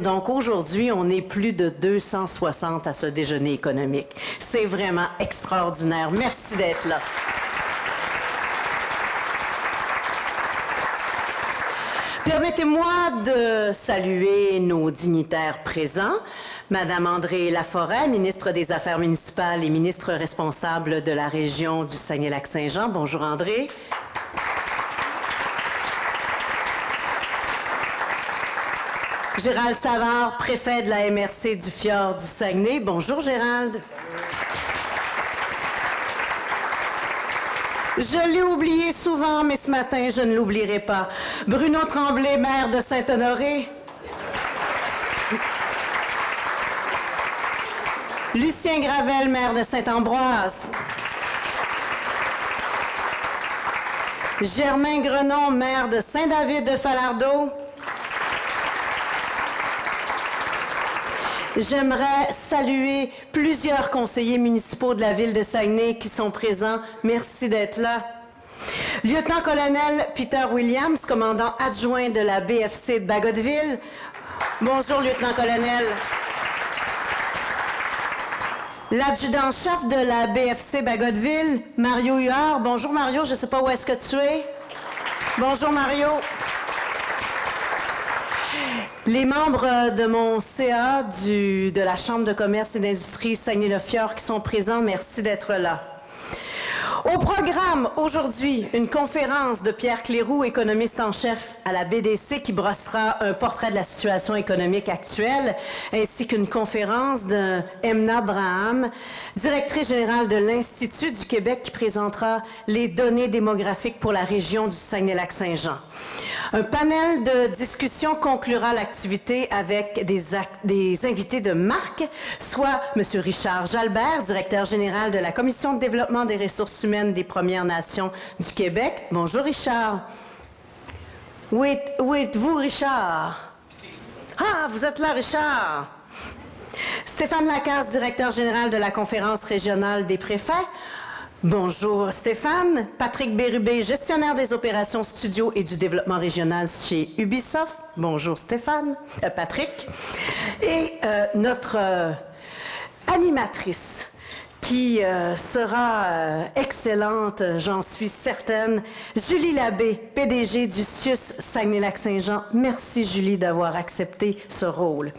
Donc aujourd'hui, on est plus de 260 à ce déjeuner économique. C'est vraiment extraordinaire. Merci d'être là. Permettez-moi de saluer nos dignitaires présents. Madame André Laforêt, ministre des Affaires municipales et ministre responsable de la région du Saguenay-Lac-Saint-Jean. Bonjour André. Gérald Savard, préfet de la MRC du Fjord du Saguenay. Bonjour Gérald. Je l'ai oublié souvent, mais ce matin, je ne l'oublierai pas. Bruno Tremblay, maire de Saint-Honoré. Lucien Gravel, maire de Saint-Ambroise. Germain Grenon, maire de Saint-David-de-Falardeau. J'aimerais saluer plusieurs conseillers municipaux de la ville de Saguenay qui sont présents. Merci d'être là. Lieutenant-colonel Peter Williams, commandant adjoint de la BFC de Bagotville. Bonjour, lieutenant-colonel. L'adjudant-chef de la BFC Bagotville, Mario Huard. Bonjour, Mario. Je ne sais pas où est-ce que tu es. Bonjour, Mario. Les membres de mon CA de la Chambre de commerce et d'industrie Saguenay-le-Fjord qui sont présents, merci d'être là. Au programme, aujourd'hui, une conférence de Pierre Cléroux, économiste en chef à la BDC, qui brossera un portrait de la situation économique actuelle, ainsi qu'une conférence de Emna Braham, directrice générale de l'Institut du Québec, qui présentera les données démographiques pour la région du Saguenay-Lac-Saint-Jean. Un panel de discussion conclura l'activité avec des invités de marque, soit M. Richard Jalbert, directeur général de la Commission de développement des ressources humaines des Premières Nations du Québec. Bonjour, Richard. Où êtes-vous, Richard? Ah, vous êtes là, Richard. Stéphane Lacasse, directeur général de la Conférence régionale des préfets. Bonjour Stéphane. Patrick Bérubé, gestionnaire des opérations studio et du développement régional chez Ubisoft. Bonjour Stéphane, Patrick. Et notre animatrice qui sera excellente, j'en suis certaine, Julie Labbé, PDG du CIUS Saguenay-Lac-Saint-Jean. Merci Julie d'avoir accepté ce rôle.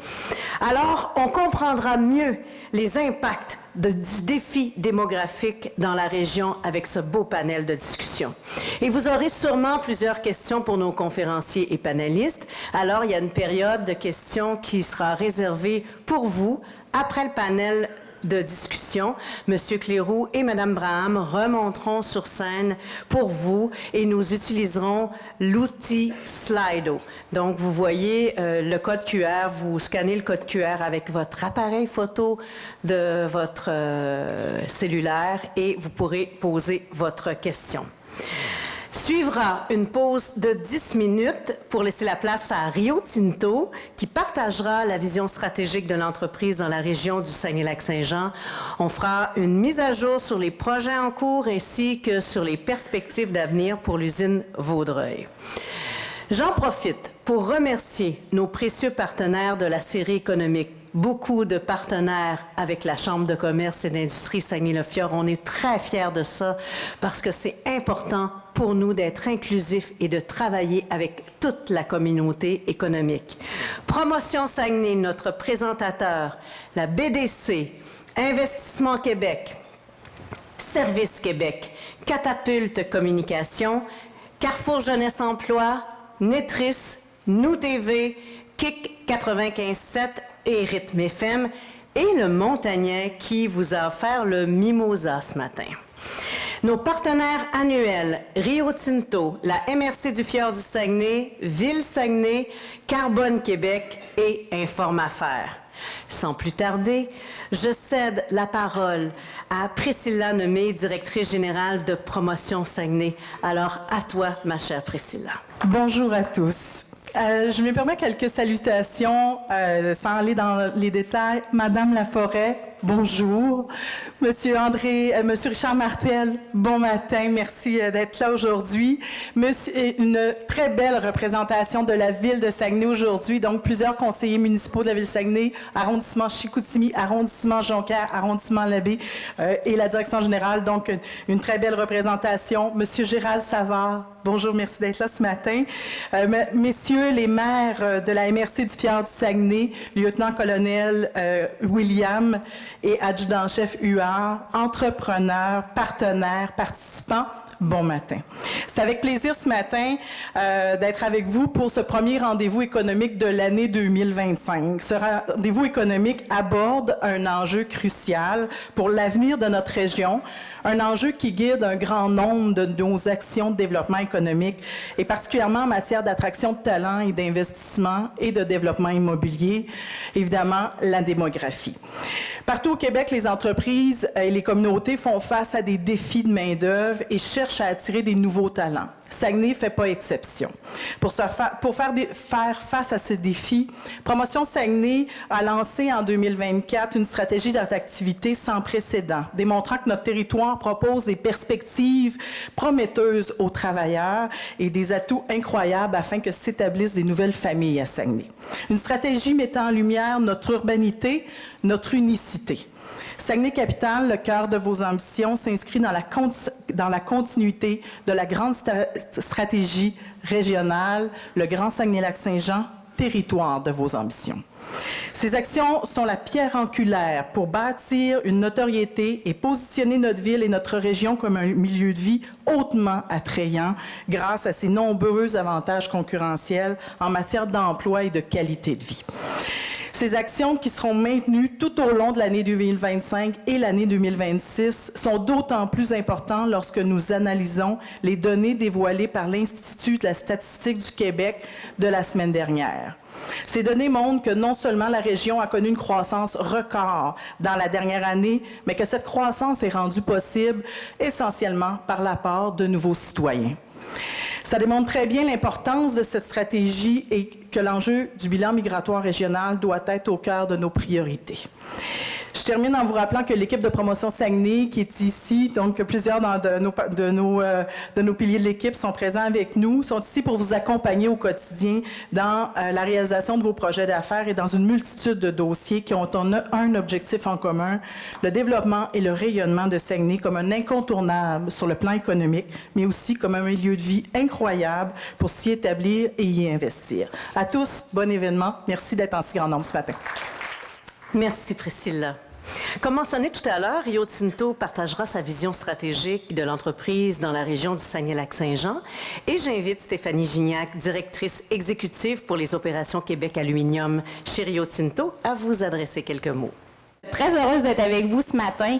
Alors, on comprendra mieux les impacts du défi démographique dans la région avec ce beau panel de discussion. Et vous aurez sûrement plusieurs questions pour nos conférenciers et panélistes. Alors, il y a une période de questions qui sera réservée pour vous après le panel de discussion. Monsieur Cléroux et Madame Braham remonteront sur scène pour vous et nous utiliserons l'outil Slido. Donc, vous voyez le code QR, vous scannez le code QR avec votre appareil photo de votre cellulaire et vous pourrez poser votre question. Suivra une pause de 10 minutes pour laisser la place à Rio Tinto qui partagera la vision stratégique de l'entreprise dans la région du Saguenay-Lac-Saint-Jean. On fera une mise à jour sur les projets en cours ainsi que sur les perspectives d'avenir pour l'usine Vaudreuil. J'en profite pour remercier nos précieux partenaires de la série économique. Beaucoup de partenaires avec la Chambre de commerce et d'industrie Saguenay-le-Fjord. On est très fiers de ça parce que c'est important pour nous d'être inclusifs et de travailler avec toute la communauté économique. Promotion Saguenay, notre présentateur, la BDC, Investissement Québec, Service Québec, Catapulte Communication, Carrefour Jeunesse Emploi, Netris, Nous TV, KIC 95.7 et Rythme FM, et le Montagnais qui vous a offert le Mimosa ce matin. Nos partenaires annuels, Rio Tinto, la MRC du Fjord du Saguenay, Ville Saguenay, Carbone Québec et Informe Affaires. Sans plus tarder, je cède la parole à Priscilla Nemé, directrice générale de Promotion Saguenay. Alors, à toi, ma chère Priscilla. Bonjour à tous. Je me permets quelques salutations sans aller dans les détails. Madame Laforêt, bonjour. Monsieur Richard Martel, bon matin, merci d'être là aujourd'hui. Une très belle représentation de la ville de Saguenay aujourd'hui, donc plusieurs conseillers municipaux de la ville de Saguenay, arrondissement Chicoutimi, arrondissement Jonquière, arrondissement Labbé et la direction générale, donc une très belle représentation. Monsieur Gérald Savard, bonjour, merci d'être là ce matin. Messieurs les maires de la MRC du Fjord du Saguenay, lieutenant-colonel William et adjudant-chef Huard, entrepreneurs, partenaires, participants, bon matin. C'est avec plaisir ce matin d'être avec vous pour ce premier rendez-vous économique de l'année 2025. Ce rendez-vous économique aborde un enjeu crucial pour l'avenir de notre région, un enjeu qui guide un grand nombre de nos actions de développement économique, et particulièrement en matière d'attraction de talents et d'investissement et de développement immobilier, évidemment la démographie. Partout au Québec, les entreprises et les communautés font face à des défis de main-d'œuvre et cherchent à attirer des nouveaux talents. Saguenay ne fait pas exception. Pour faire face à ce défi, Promotion Saguenay a lancé en 2024 une stratégie d'attractivité sans précédent, démontrant que notre territoire propose des perspectives prometteuses aux travailleurs et des atouts incroyables afin que s'établissent des nouvelles familles à Saguenay. Une stratégie mettant en lumière notre urbanité, notre unicité. Saguenay-Capitale, le cœur de vos ambitions, s'inscrit dans la continuité de la grande stratégie régionale, le Grand Saguenay-Lac-Saint-Jean, territoire de vos ambitions. Ces actions sont la pierre angulaire pour bâtir une notoriété et positionner notre ville et notre région comme un milieu de vie hautement attrayant grâce à ses nombreux avantages concurrentiels en matière d'emploi et de qualité de vie. Ces actions qui seront maintenues tout au long de l'année 2025 et l'année 2026 sont d'autant plus importantes lorsque nous analysons les données dévoilées par l'Institut de la statistique du Québec de la semaine dernière. Ces données montrent que non seulement la région a connu une croissance record dans la dernière année, mais que cette croissance est rendue possible essentiellement par l'apport de nouveaux citoyens. Ça démontre très bien l'importance de cette stratégie et que l'enjeu du bilan migratoire régional doit être au cœur de nos priorités. Je termine en vous rappelant que l'équipe de promotion Saguenay qui est ici, donc plusieurs de nos piliers de l'équipe sont présents avec nous, sont ici pour vous accompagner au quotidien dans la réalisation de vos projets d'affaires et dans une multitude de dossiers qui ont un objectif en commun, le développement et le rayonnement de Saguenay comme un incontournable sur le plan économique, mais aussi comme un milieu de vie incroyable pour s'y établir et y investir. À tous, bon événement. Merci d'être en si grand nombre ce matin. Merci Priscilla. Comme mentionné tout à l'heure, Rio Tinto partagera sa vision stratégique de l'entreprise dans la région du Saguenay-Lac-Saint-Jean et j'invite Stéphanie Gignac, directrice exécutive pour les opérations Québec Aluminium chez Rio Tinto, à vous adresser quelques mots. Très heureuse d'être avec vous ce matin.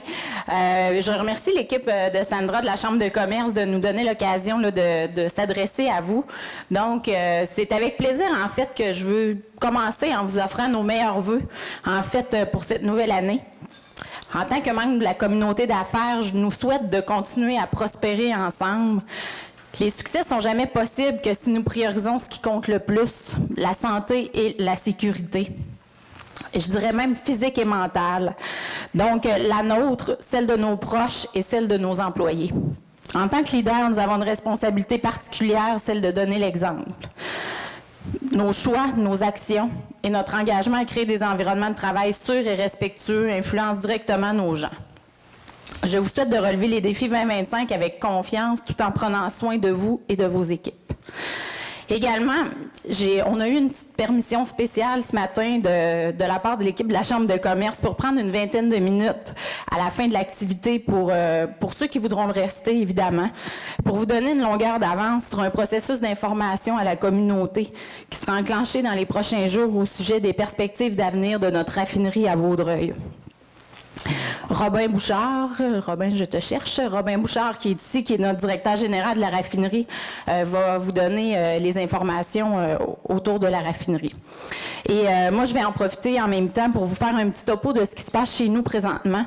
Je remercie l'équipe de Sandra de la Chambre de commerce de nous donner l'occasion de s'adresser à vous. Donc, c'est avec plaisir, en fait, que je veux commencer en vous offrant nos meilleurs vœux, en fait, pour cette nouvelle année. En tant que membre de la communauté d'affaires, je nous souhaite de continuer à prospérer ensemble. Les succès ne sont jamais possibles que si nous priorisons ce qui compte le plus, la santé et la sécurité. Et je dirais même physique et mentale. Donc, la nôtre, celle de nos proches et celle de nos employés. En tant que leader, nous avons une responsabilité particulière, celle de donner l'exemple. Nos choix, nos actions et notre engagement à créer des environnements de travail sûrs et respectueux influencent directement nos gens. Je vous souhaite de relever les défis 2025 avec confiance tout en prenant soin de vous et de vos équipes. Également, on a eu une petite permission spéciale ce matin de la part de l'équipe de la Chambre de commerce pour prendre une vingtaine de minutes à la fin de l'activité pour ceux qui voudront le rester, évidemment, pour vous donner une longueur d'avance sur un processus d'information à la communauté qui sera enclenché dans les prochains jours au sujet des perspectives d'avenir de notre raffinerie à Vaudreuil. Robin Bouchard, Robin, je te cherche. Robin Bouchard, qui est ici, qui est notre directeur général de la raffinerie, va vous donner les informations autour de la raffinerie. Et moi, je vais en profiter en même temps pour vous faire un petit topo de ce qui se passe chez nous présentement.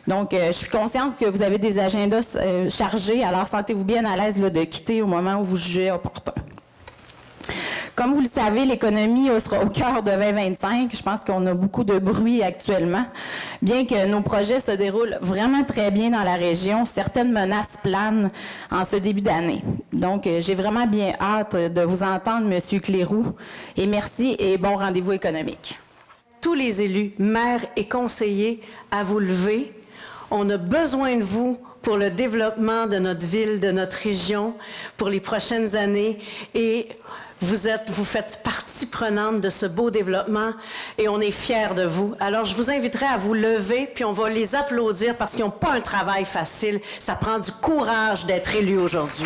Donc, je suis consciente que vous avez des agendas chargés, alors sentez-vous bien à l'aise de quitter au moment où vous jugez opportun. Comme vous le savez, l'économie sera au cœur de 2025. Je pense qu'on a beaucoup de bruit actuellement. Bien que nos projets se déroulent vraiment très bien dans la région, certaines menaces planent en ce début d'année. Donc, j'ai vraiment bien hâte de vous entendre, M. Cléroux. Et merci et bon rendez-vous économique. Tous les élus, maires et conseillers, à vous lever. On a besoin de vous pour le développement de notre ville, de notre région, pour les prochaines années. Et vous faites partie prenante de ce beau développement et on est fiers de vous. Alors, je vous inviterai à vous lever, puis on va les applaudir parce qu'ils n'ont pas un travail facile. Ça prend du courage d'être élu aujourd'hui.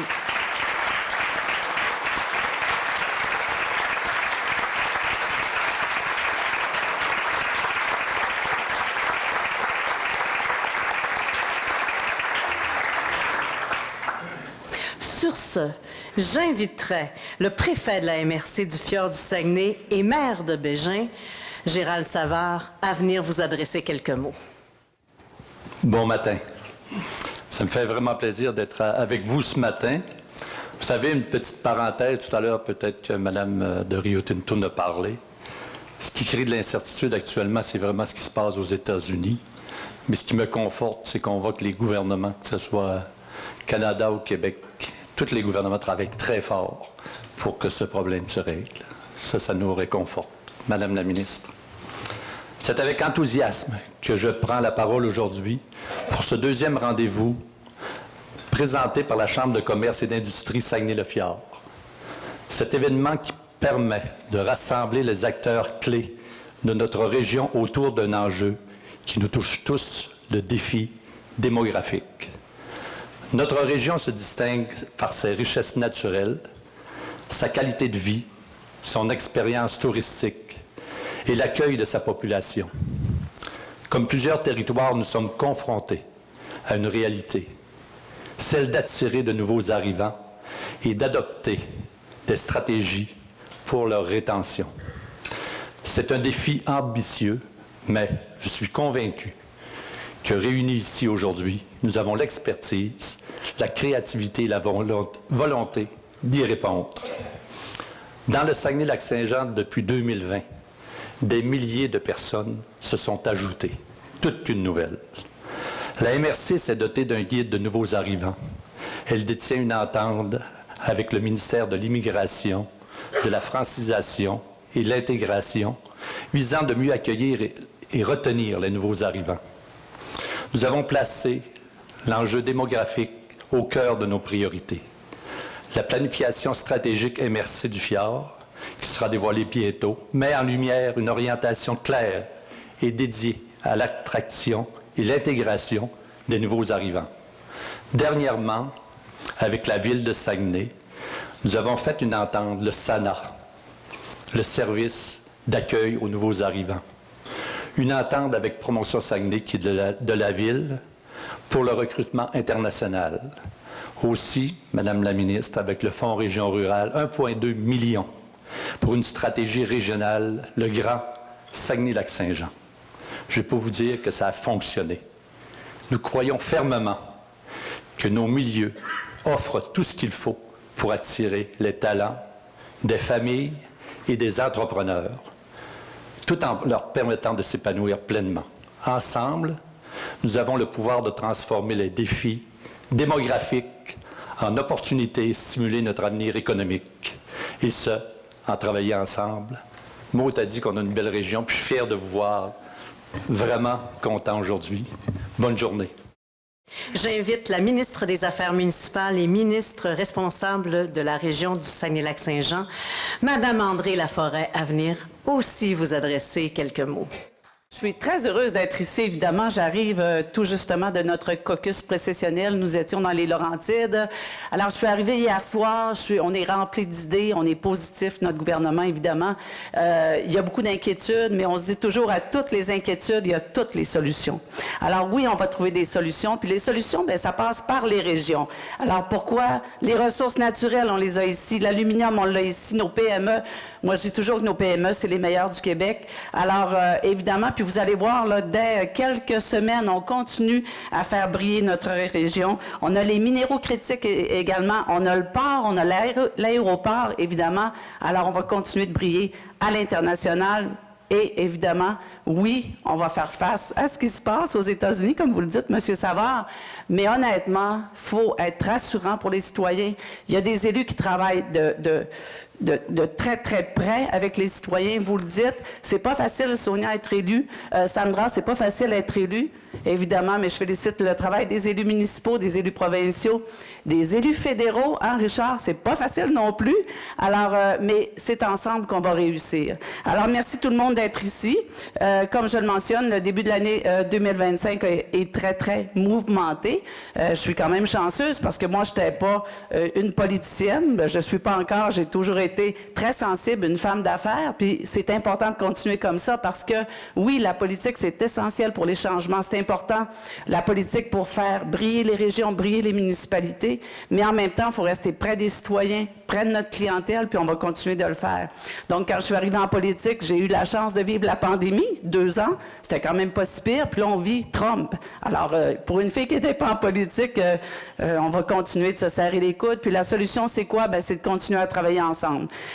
Sur ce, j'inviterai le préfet de la MRC du Fjord du Saguenay et maire de Bégin, Gérald Savard, à venir vous adresser quelques mots. Bon matin. Ça me fait vraiment plaisir d'être avec vous ce matin. Vous savez, une petite parenthèse, tout à l'heure, peut-être que Mme de Rio Tinto a parlé. Ce qui crée de l'incertitude actuellement, c'est vraiment ce qui se passe aux États-Unis. Mais ce qui me conforte, c'est qu'on voit que les gouvernements, que ce soit Canada ou Québec, tous les gouvernements travaillent très fort pour que ce problème se règle. Ça nous réconforte. Madame la ministre, c'est avec enthousiasme que je prends la parole aujourd'hui pour ce deuxième rendez-vous présenté par la Chambre de commerce et d'industrie Saguenay-le-Fjord. Cet événement qui permet de rassembler les acteurs clés de notre région autour d'un enjeu qui nous touche tous, le défi démographique. Notre région se distingue par ses richesses naturelles, sa qualité de vie, son expérience touristique et l'accueil de sa population. Comme plusieurs territoires, nous sommes confrontés à une réalité, celle d'attirer de nouveaux arrivants et d'adopter des stratégies pour leur rétention. C'est un défi ambitieux, mais je suis convaincu que réunis ici aujourd'hui, nous avons l'expertise, la créativité et la volonté d'y répondre. Dans le Saguenay-Lac-Saint-Jean, depuis 2020, des milliers de personnes se sont ajoutées. Toute une nouvelle. La MRC s'est dotée d'un guide de nouveaux arrivants. Elle détient une entente avec le ministère de l'Immigration, de la francisation et de l'intégration, visant de mieux accueillir et retenir les nouveaux arrivants. Nous avons placé l'enjeu démographique au cœur de nos priorités. La planification stratégique MRC du Fjord, qui sera dévoilée bientôt, met en lumière une orientation claire et dédiée à l'attraction et l'intégration des nouveaux arrivants. Dernièrement, avec la ville de Saguenay, nous avons fait une entente, le SANA, le service d'accueil aux nouveaux arrivants. Une entente avec Promotion Saguenay, qui est de la ville, pour le recrutement international. Aussi, Madame la ministre, avec le Fonds Région rurale, 1,2 million pour une stratégie régionale, le grand Saguenay-Lac-Saint-Jean. Je peux vous dire que ça a fonctionné. Nous croyons fermement que nos milieux offrent tout ce qu'il faut pour attirer les talents des familles et des entrepreneurs, tout en leur permettant de s'épanouir pleinement. Ensemble, nous avons le pouvoir de transformer les défis démographiques en opportunités et stimuler notre avenir économique. Et ce, en travaillant ensemble. Maud a dit qu'on a une belle région, puis je suis fier de vous voir. Vraiment content aujourd'hui. Bonne journée. J'invite la ministre des Affaires municipales et ministre responsable de la région du Saguenay-Lac-Saint-Jean, Madame André Laforêt, à venir aussi vous adresser quelques mots. Je suis très heureuse d'être ici, évidemment. J'arrive tout justement de notre caucus précessionnel. Nous étions dans les Laurentides. Alors, je suis arrivée hier soir. On est rempli d'idées. On est positif, notre gouvernement, évidemment. Il y a beaucoup d'inquiétudes, mais on se dit toujours à toutes les inquiétudes, il y a toutes les solutions. Alors, oui, on va trouver des solutions. Puis les solutions, bien, ça passe par les régions. Alors, pourquoi? Les ressources naturelles, on les a ici. L'aluminium, on l'a ici. Nos PME. Moi, je dis toujours que nos PME, c'est les meilleures du Québec. Alors, évidemment, puis puis vous allez voir, là, dès quelques semaines, on continue à faire briller notre région. On a les minéraux critiques également, on a le port, on a l'aéroport, évidemment. Alors, on va continuer de briller à l'international. Et évidemment, oui, on va faire face à ce qui se passe aux États-Unis, comme vous le dites, M. Savard. Mais honnêtement, il faut être rassurant pour les citoyens. Il y a des élus qui travaillent de très, très près avec les citoyens. Vous le dites, c'est pas facile, Sonia, à être élue. Sandra, c'est pas facile à être élue, évidemment, mais je félicite le travail des élus municipaux, des élus provinciaux, des élus fédéraux. Hein, Richard? C'est pas facile non plus. Alors, mais c'est ensemble qu'on va réussir. Alors, merci tout le monde d'être ici. Comme je le mentionne, le début de l'année 2025 est très, très mouvementé. Je suis quand même chanceuse parce que moi, je n'étais pas une politicienne. Je ne suis pas encore. J'ai toujours été très sensible, une femme d'affaires. Puis c'est important de continuer comme ça parce que, oui, la politique, c'est essentiel pour les changements. C'est important, la politique, pour faire briller les régions, briller les municipalités. Mais en même temps, il faut rester près des citoyens, près de notre clientèle, puis on va continuer de le faire. Donc, quand je suis arrivée en politique, j'ai eu la chance de vivre la pandémie, 2 ans. C'était quand même pas si pire. Puis là, on vit Trump. Alors, pour une fille qui n'était pas en politique, on va continuer de se serrer les coudes. Puis la solution, c'est quoi? Ben, c'est de continuer à travailler ensemble.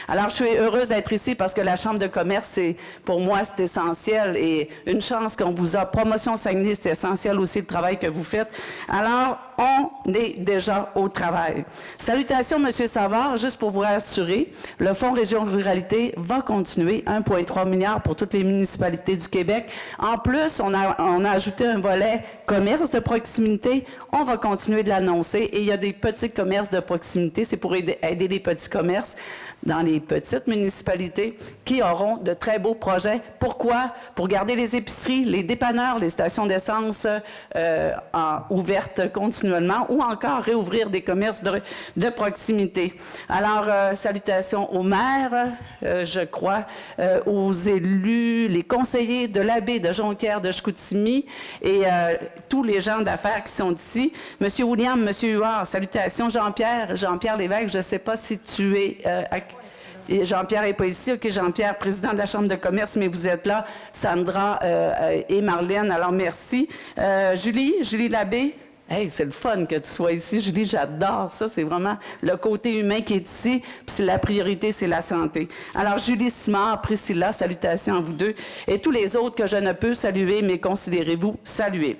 Alors, je suis heureuse d'être ici parce que la Chambre de commerce, pour moi, c'est essentiel. Et une chance qu'on vous a. Promotion Saguenay, c'est essentiel aussi le travail que vous faites. Alors, on est déjà au travail. Salutations, M. Savard. Juste pour vous rassurer, le Fonds Région Ruralité va continuer, 1,3 milliard pour toutes les municipalités du Québec. En plus, on a ajouté un volet commerce de proximité. On va continuer de l'annoncer. Et il y a des petits commerces de proximité. C'est pour aider les petits commerces dans les petites municipalités qui auront de très beaux projets. Pourquoi? Pour garder les épiceries, les dépanneurs, les stations d'essence ouvertes continuellement ou encore réouvrir des commerces de proximité. Alors, salutations aux maires, je crois, aux élus, les conseillers de la baie, de Jonquière, de Chicoutimi et tous les gens d'affaires qui sont ici. Monsieur William, Monsieur Huard, salutations. Jean-Pierre Lévesque, je ne sais pas si tu es... Jean-Pierre n'est pas ici. OK, Jean-Pierre, président de la Chambre de commerce, mais vous êtes là. Sandra et Marlène, alors merci. Julie Labbé. Hey, c'est le fun que tu sois ici, Julie, j'adore ça. C'est vraiment le côté humain qui est ici, puis la priorité, c'est la santé. Alors, Julie Simard, Priscilla, salutations à vous deux, et tous les autres que je ne peux saluer, mais considérez-vous salués.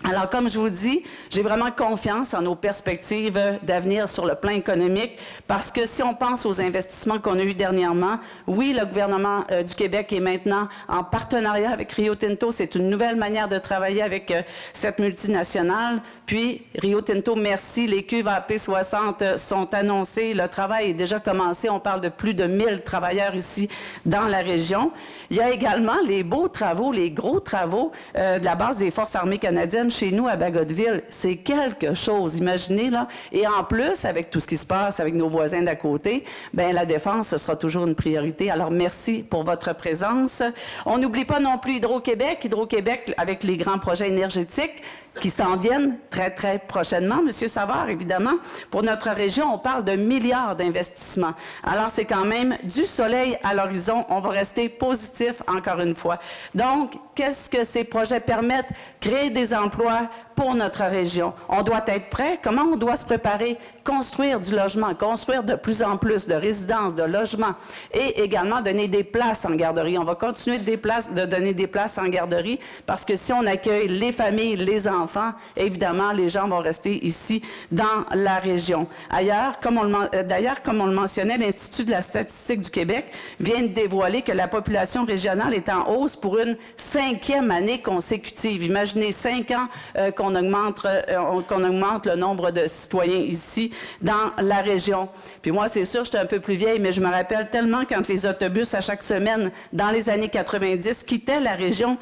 Alors, comme je vous dis, j'ai vraiment confiance en nos perspectives d'avenir sur le plan économique parce que si on pense aux investissements qu'on a eus dernièrement, oui, le gouvernement du Québec est maintenant en partenariat avec Rio Tinto. C'est une nouvelle manière de travailler avec cette multinationale. Puis, Rio Tinto, merci. Les cuves à AP60 sont annoncées. Le travail est déjà commencé. On parle de plus de 1000 travailleurs ici dans la région. Il y a également les beaux travaux, les gros travaux de la base des Forces armées canadiennes chez nous à Bagotville. C'est quelque chose, imaginez là. Et en plus, avec tout ce qui se passe avec nos voisins d'à côté, bien la défense, ce sera toujours une priorité. Alors merci pour votre présence. On n'oublie pas non plus Hydro-Québec. Hydro-Québec avec les grands projets énergétiques qui s'en viennent très, très prochainement. Monsieur Savard, évidemment, pour notre région, on parle de milliards d'investissements. Alors, c'est quand même du soleil à l'horizon. On va rester positif encore une fois. Donc, qu'est-ce que ces projets permettent? Créer des emplois pour notre région. On doit être prêt. Comment on doit se préparer? Construire du logement, construire de plus en plus de résidences, de logements et également donner des places en garderie. On va continuer de donner des places en garderie parce que si on accueille les familles, les enfants, évidemment, les gens vont rester ici dans la région. D'ailleurs, comme on le mentionnait, l'Institut de la statistique du Québec vient de dévoiler que la population régionale est en hausse pour une 5e année consécutive. Imaginez 5 ans qu'on augmente le nombre de citoyens ici dans la région. Puis moi, c'est sûr, j'étais un peu plus vieille, mais je me rappelle tellement quand les autobus, à chaque semaine, dans les années 90, quittaient la région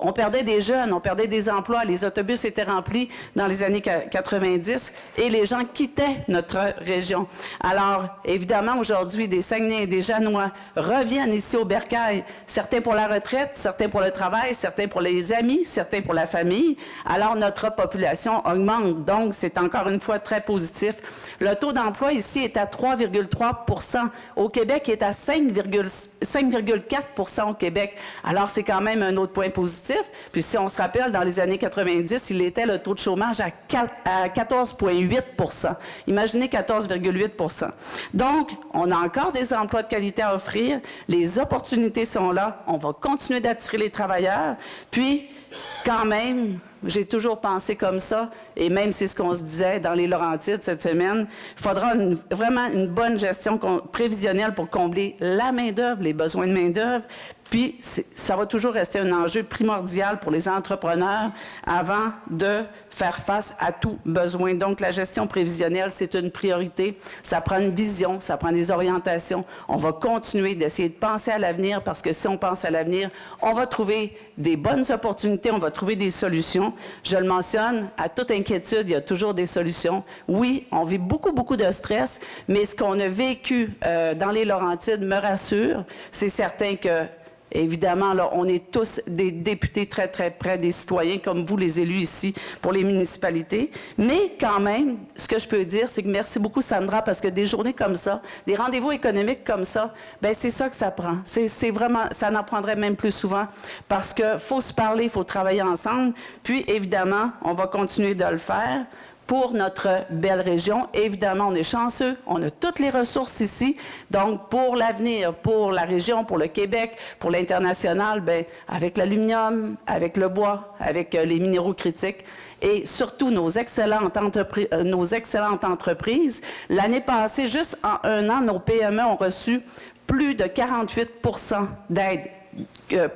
on perdait des jeunes, on perdait des emplois, les autobus étaient remplis dans les années 90 et les gens quittaient notre région. Alors, évidemment, aujourd'hui, des Saguenayens et des Janois reviennent ici au Bercail, certains pour la retraite, certains pour le travail, certains pour les amis, certains pour la famille. Alors, notre notre population augmente. Donc, c'est encore une fois très positif. Le taux d'emploi ici est à 3,3 %. Au Québec, il est à 5,4 % au Québec. Alors, c'est quand même un autre point positif. Puis, si on se rappelle, dans les années 90, il était le taux de chômage à 14,8 %. Imaginez 14,8 %. Donc, on a encore des emplois de qualité à offrir. Les opportunités sont là. On va continuer d'attirer les travailleurs. Puis, quand même, j'ai toujours pensé comme ça, et même c'est ce qu'on se disait dans les Laurentides cette semaine, il faudra vraiment une bonne gestion prévisionnelle pour combler la main-d'œuvre, les besoins de main-d'œuvre. Puis, ça va toujours rester un enjeu primordial pour les entrepreneurs avant de faire face à tout besoin. Donc, la gestion prévisionnelle, c'est une priorité. Ça prend une vision, ça prend des orientations. On va continuer d'essayer de penser à l'avenir parce que si on pense à l'avenir, on va trouver des bonnes opportunités, on va trouver des solutions. Je le mentionne, à toute inquiétude, il y a toujours des solutions. Oui, on vit beaucoup, beaucoup de stress, mais ce qu'on a vécu dans les Laurentides me rassure. C'est certain que évidemment, là, on est tous des députés très, très près des citoyens, comme vous, les élus ici, pour les municipalités. Mais quand même, ce que je peux dire, c'est que merci beaucoup, Sandra, parce que des journées comme ça, des rendez-vous économiques comme ça, bien, c'est ça que ça prend. C'est vraiment, ça en prendrait même plus souvent, parce qu'il faut se parler, il faut travailler ensemble. Puis, évidemment, on va continuer de le faire pour notre belle région. Évidemment, on est chanceux, on a toutes les ressources ici. Donc, pour l'avenir, pour la région, pour le Québec, pour l'international, bien, avec l'aluminium, avec le bois, avec les minéraux critiques, et surtout nos excellentes entreprises. L'année passée, juste en un an, nos PME ont reçu plus de 48 % d'aide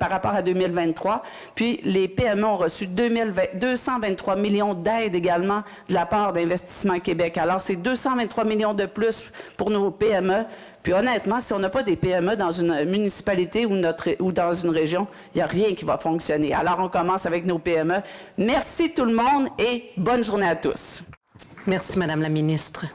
par rapport à 2023. Puis, les PME ont reçu 223 millions d'aides également de la part d'Investissement Québec. Alors, c'est 223 millions de plus pour nos PME. Puis, honnêtement, si on n'a pas des PME dans une municipalité ou dans une région, il n'y a rien qui va fonctionner. Alors, on commence avec nos PME. Merci tout le monde et bonne journée à tous. Merci, Madame la ministre.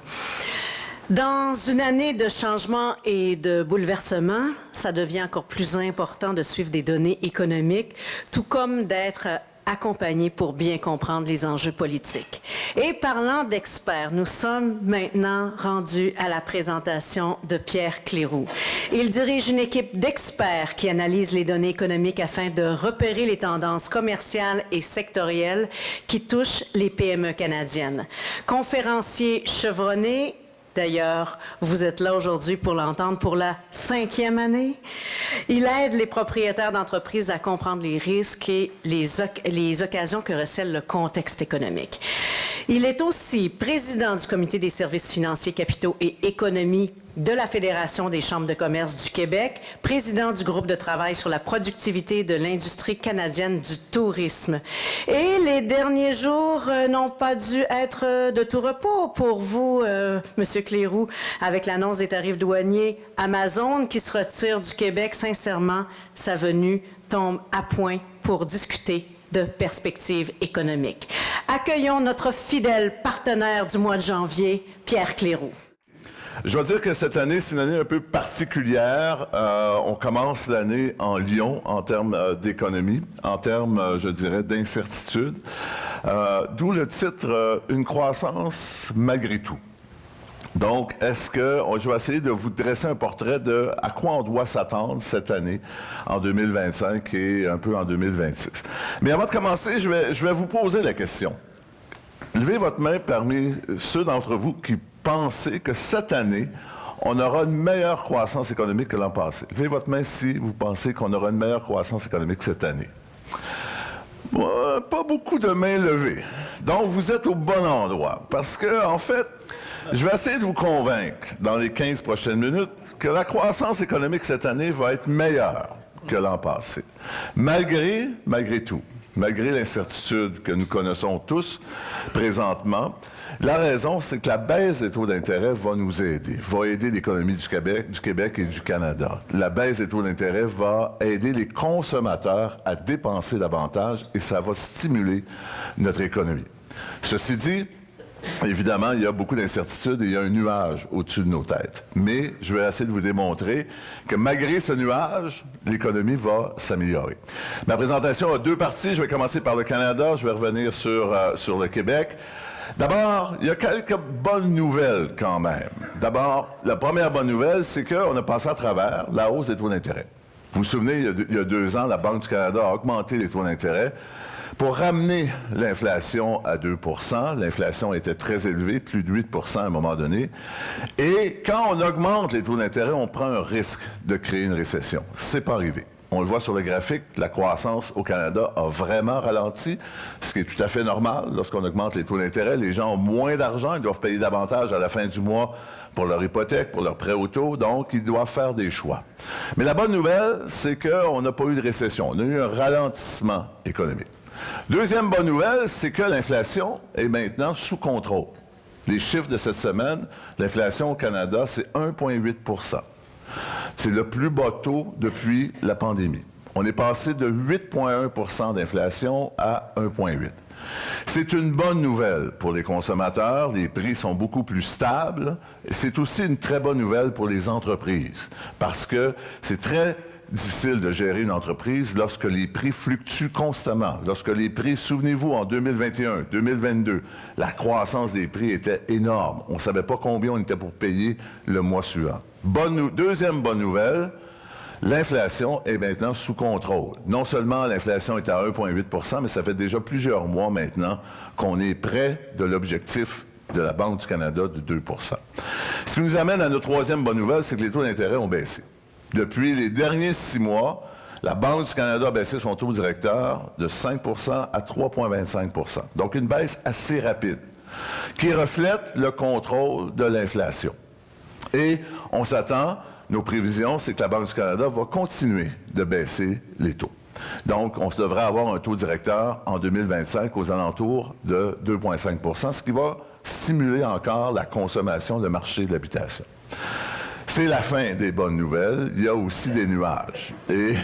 Dans une année de changement et de bouleversement, ça devient encore plus important de suivre des données économiques, tout comme d'être accompagné pour bien comprendre les enjeux politiques. Et parlant d'experts, nous sommes maintenant rendus à la présentation de Pierre Cléroux. Il dirige une équipe d'experts qui analyse les données économiques afin de repérer les tendances commerciales et sectorielles qui touchent les PME canadiennes. Conférencier chevronné, d'ailleurs, vous êtes là aujourd'hui pour l'entendre pour la 5e année. Il aide les propriétaires d'entreprises à comprendre les risques et les occasions que recèle le contexte économique. Il est aussi président du Comité des services financiers, capitaux et économie de la Fédération des chambres de commerce du Québec, président du groupe de travail sur la productivité de l'industrie canadienne du tourisme. Et les derniers jours n'ont pas dû être de tout repos pour vous, Monsieur Cléroux, avec l'annonce des tarifs douaniers Amazon qui se retire du Québec. Sincèrement, sa venue tombe à point pour discuter de perspectives économiques. Accueillons notre fidèle partenaire du mois de janvier, Pierre Cléroux. Je dois dire que cette année, c'est une année un peu particulière. On commence l'année en Lyon en termes d'économie, en termes, je dirais, d'incertitude. D'où le titre « Une croissance malgré tout ». Donc, je vais essayer de vous dresser un portrait de à quoi on doit s'attendre cette année, en 2025 et un peu en 2026. Mais avant de commencer, je vais vous poser la question. Levez votre main parmi ceux d'entre vous qui pensez que cette année, on aura une meilleure croissance économique que l'an passé. Levez votre main si vous pensez qu'on aura une meilleure croissance économique cette année. Pas beaucoup de mains levées. Donc, vous êtes au bon endroit. Parce que, en fait, je vais essayer de vous convaincre, dans les 15 prochaines minutes, que la croissance économique cette année va être meilleure que l'an passé. Malgré tout. Malgré l'incertitude que nous connaissons tous présentement, la raison, c'est que la baisse des taux d'intérêt va nous aider, va aider l'économie du Québec et du Canada. La baisse des taux d'intérêt va aider les consommateurs à dépenser davantage et ça va stimuler notre économie. Ceci dit, évidemment, il y a beaucoup d'incertitudes et il y a un nuage au-dessus de nos têtes. Mais je vais essayer de vous démontrer que malgré ce nuage, l'économie va s'améliorer. Ma présentation a deux parties. Je vais commencer par le Canada, je vais revenir sur le Québec. D'abord, il y a quelques bonnes nouvelles quand même. D'abord, la première bonne nouvelle, c'est qu'on a passé à travers la hausse des taux d'intérêt. Vous vous souvenez, il y a 2 ans, la Banque du Canada a augmenté les taux d'intérêt pour ramener l'inflation à 2 %. L'inflation était très élevée, plus de 8 % à un moment donné. Et quand on augmente les taux d'intérêt, on prend un risque de créer une récession. C'est pas arrivé. On le voit sur le graphique, la croissance au Canada a vraiment ralenti, ce qui est tout à fait normal lorsqu'on augmente les taux d'intérêt. Les gens ont moins d'argent, ils doivent payer davantage à la fin du mois pour leur hypothèque, pour leur prêt auto, donc ils doivent faire des choix. Mais la bonne nouvelle, c'est qu'on n'a pas eu de récession, on a eu un ralentissement économique. Deuxième bonne nouvelle, c'est que l'inflation est maintenant sous contrôle. Les chiffres de cette semaine, l'inflation au Canada, c'est 1,8 %. C'est le plus bas taux depuis la pandémie. On est passé de 8,1 % d'inflation à 1,8 %. C'est une bonne nouvelle pour les consommateurs. Les prix sont beaucoup plus stables. C'est aussi une très bonne nouvelle pour les entreprises parce que c'est très difficile de gérer une entreprise lorsque les prix fluctuent constamment. Lorsque les prix, souvenez-vous, en 2021, 2022, la croissance des prix était énorme. On ne savait pas combien on était pour payer le mois suivant. Deuxième bonne nouvelle, l'inflation est maintenant sous contrôle. Non seulement l'inflation est à 1,8 %, mais ça fait déjà plusieurs mois maintenant qu'on est près de l'objectif de la Banque du Canada de 2 %. Ce qui nous amène à notre troisième bonne nouvelle, c'est que les taux d'intérêt ont baissé. Depuis les derniers 6 mois, la Banque du Canada a baissé son taux directeur de 5 % à 3,25 %. Donc, une baisse assez rapide qui reflète le contrôle de l'inflation. Et on s'attend, nos prévisions, c'est que la Banque du Canada va continuer de baisser les taux. Donc, on devrait avoir un taux directeur en 2025 aux alentours de 2,5 %, ce qui va stimuler encore la consommation, le marché de l'habitation. C'est la fin des bonnes nouvelles. Il y a aussi des nuages. Et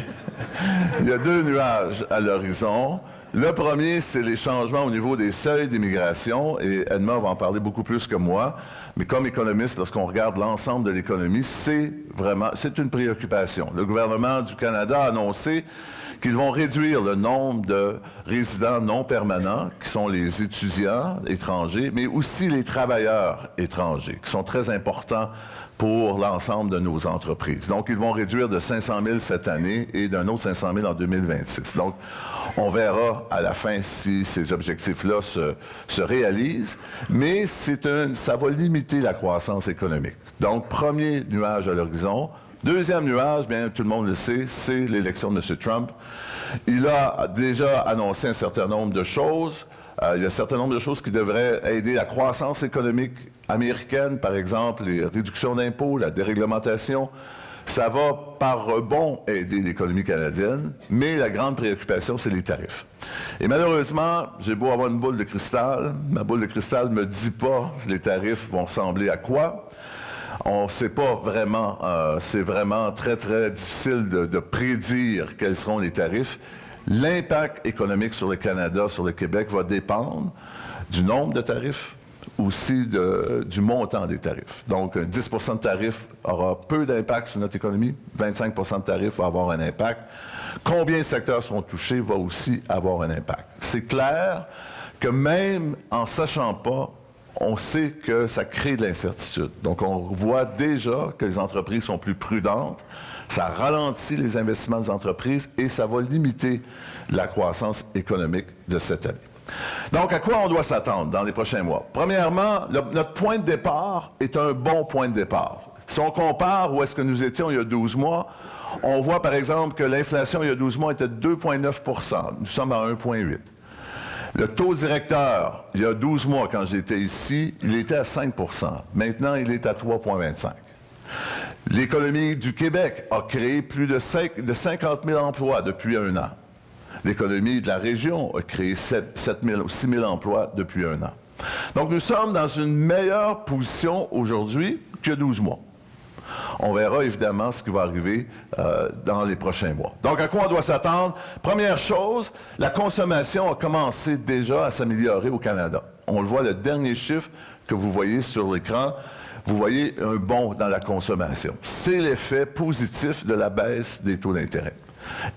il y a 2 nuages à l'horizon. Le premier, c'est les changements au niveau des seuils d'immigration. Et Edmond va en parler beaucoup plus que moi. Mais comme économiste, lorsqu'on regarde l'ensemble de l'économie, c'est une préoccupation. Le gouvernement du Canada a annoncé qu'ils vont réduire le nombre de résidents non permanents, qui sont les étudiants étrangers, mais aussi les travailleurs étrangers, qui sont très importants pour l'ensemble de nos entreprises. Donc, ils vont réduire de 500 000 cette année et d'un autre 500 000 en 2026. Donc, on verra à la fin si ces objectifs-là se réalisent, mais ça va limiter la croissance économique. Donc, premier nuage à l'horizon. Deuxième nuage, bien, tout le monde le sait, c'est l'élection de M. Trump. Il a déjà annoncé un certain nombre de choses. Il y a un certain nombre de choses qui devraient aider la croissance économique américaine, par exemple les réductions d'impôts, la déréglementation. Ça va par rebond aider l'économie canadienne, mais la grande préoccupation, c'est les tarifs. Et malheureusement, j'ai beau avoir une boule de cristal, ma boule de cristal ne me dit pas les tarifs vont ressembler à quoi. On ne sait pas vraiment, c'est vraiment très, très difficile de prédire quels seront les tarifs. L'impact économique sur le Canada, sur le Québec, va dépendre du nombre de tarifs, aussi du montant des tarifs. Donc, 10 % de tarifs aura peu d'impact sur notre économie, 25 % de tarifs va avoir un impact. Combien de secteurs seront touchés va aussi avoir un impact. C'est clair que même en ne sachant pas, on sait que ça crée de l'incertitude. Donc, on voit déjà que les entreprises sont plus prudentes. Ça ralentit les investissements des entreprises et ça va limiter la croissance économique de cette année. Donc, à quoi on doit s'attendre dans les prochains mois? Premièrement, notre point de départ est un bon point de départ. Si on compare où est-ce que nous étions il y a 12 mois, on voit par exemple que l'inflation il y a 12 mois était de 2,9 %. Nous sommes à 1,8 %. Le taux directeur, il y a 12 mois, quand j'étais ici, il était à 5 %. Maintenant, il est à 3,25 %. L'économie du Québec a créé plus de 50 000 emplois depuis 1 an. L'économie de la région a créé 6 000 emplois depuis 1 an. Donc, nous sommes dans une meilleure position aujourd'hui qu'il y a 12 mois. On verra évidemment ce qui va arriver dans les prochains mois. Donc, à quoi on doit s'attendre? Première chose, la consommation a commencé déjà à s'améliorer au Canada. On le voit, le dernier chiffre que vous voyez sur l'écran, vous voyez un bond dans la consommation. C'est l'effet positif de la baisse des taux d'intérêt.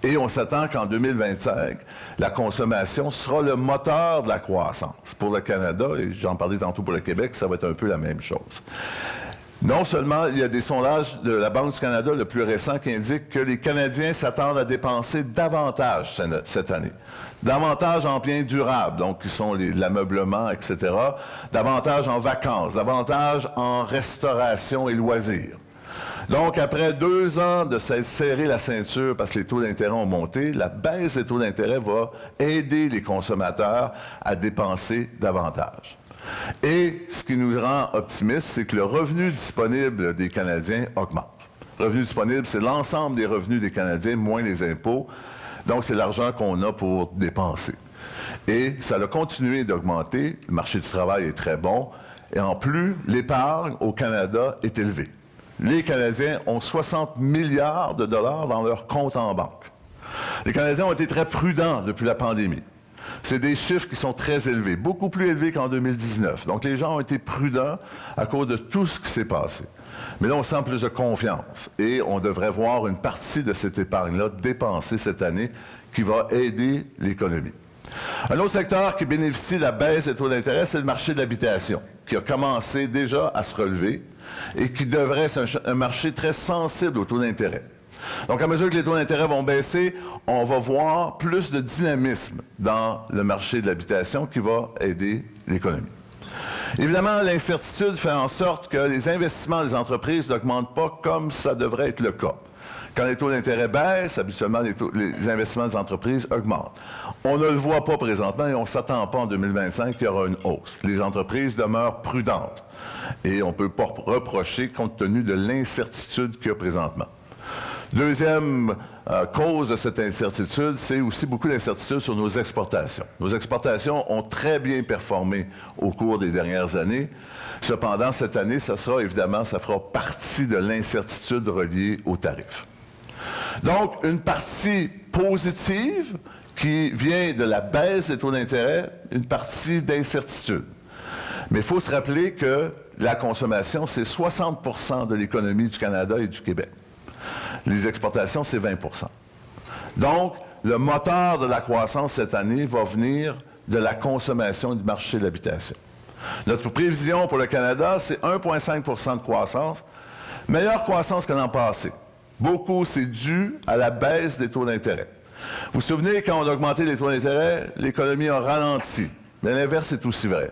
Et on s'attend qu'en 2025, la consommation sera le moteur de la croissance. Pour le Canada, et j'en parlais tantôt pour le Québec, ça va être un peu la même chose. Non seulement, il y a des sondages de la Banque du Canada, le plus récent, qui indiquent que les Canadiens s'attendent à dépenser davantage cette année. Davantage en biens durables, donc qui sont l'ameublement, etc. Davantage en vacances, davantage en restauration et loisirs. Donc, après 2 ans de se serrer la ceinture parce que les taux d'intérêt ont monté, la baisse des taux d'intérêt va aider les consommateurs à dépenser davantage. Et ce qui nous rend optimistes, c'est que le revenu disponible des Canadiens augmente. Le revenu disponible, c'est l'ensemble des revenus des Canadiens, moins les impôts. Donc, c'est l'argent qu'on a pour dépenser. Et ça a continué d'augmenter. Le marché du travail est très bon. Et en plus, l'épargne au Canada est élevée. Les Canadiens ont 60 milliards de dollars dans leur compte en banque. Les Canadiens ont été très prudents depuis la pandémie. C'est des chiffres qui sont très élevés, beaucoup plus élevés qu'en 2019. Donc, les gens ont été prudents à cause de tout ce qui s'est passé. Mais là, on sent plus de confiance et on devrait voir une partie de cette épargne-là dépensée cette année qui va aider l'économie. Un autre secteur qui bénéficie de la baisse des taux d'intérêt, c'est le marché de l'habitation, qui a commencé déjà à se relever et qui devrait être un marché très sensible aux taux d'intérêt. Donc, à mesure que les taux d'intérêt vont baisser, on va voir plus de dynamisme dans le marché de l'habitation qui va aider l'économie. Évidemment, l'incertitude fait en sorte que les investissements des entreprises n'augmentent pas comme ça devrait être le cas. Quand les taux d'intérêt baissent, habituellement, les investissements des entreprises augmentent. On ne le voit pas présentement et on ne s'attend pas en 2025 qu'il y aura une hausse. Les entreprises demeurent prudentes et on ne peut pas reprocher compte tenu de l'incertitude qu'il y a présentement. Deuxième cause de cette incertitude, c'est aussi beaucoup d'incertitude sur nos exportations. Nos exportations ont très bien performé au cours des dernières années. Cependant, cette année, ça fera partie de l'incertitude reliée aux tarifs. Donc, une partie positive qui vient de la baisse des taux d'intérêt, une partie d'incertitude. Mais il faut se rappeler que la consommation, c'est 60% de l'économie du Canada et du Québec. Les exportations, c'est 20%. Donc, le moteur de la croissance cette année va venir de la consommation du marché de l'habitation. Notre prévision pour le Canada, c'est 1,5% de croissance, meilleure croissance que l'an passé. Beaucoup, c'est dû à la baisse des taux d'intérêt. Vous vous souvenez, quand on a augmenté les taux d'intérêt, l'économie a ralenti. Mais l'inverse est aussi vrai.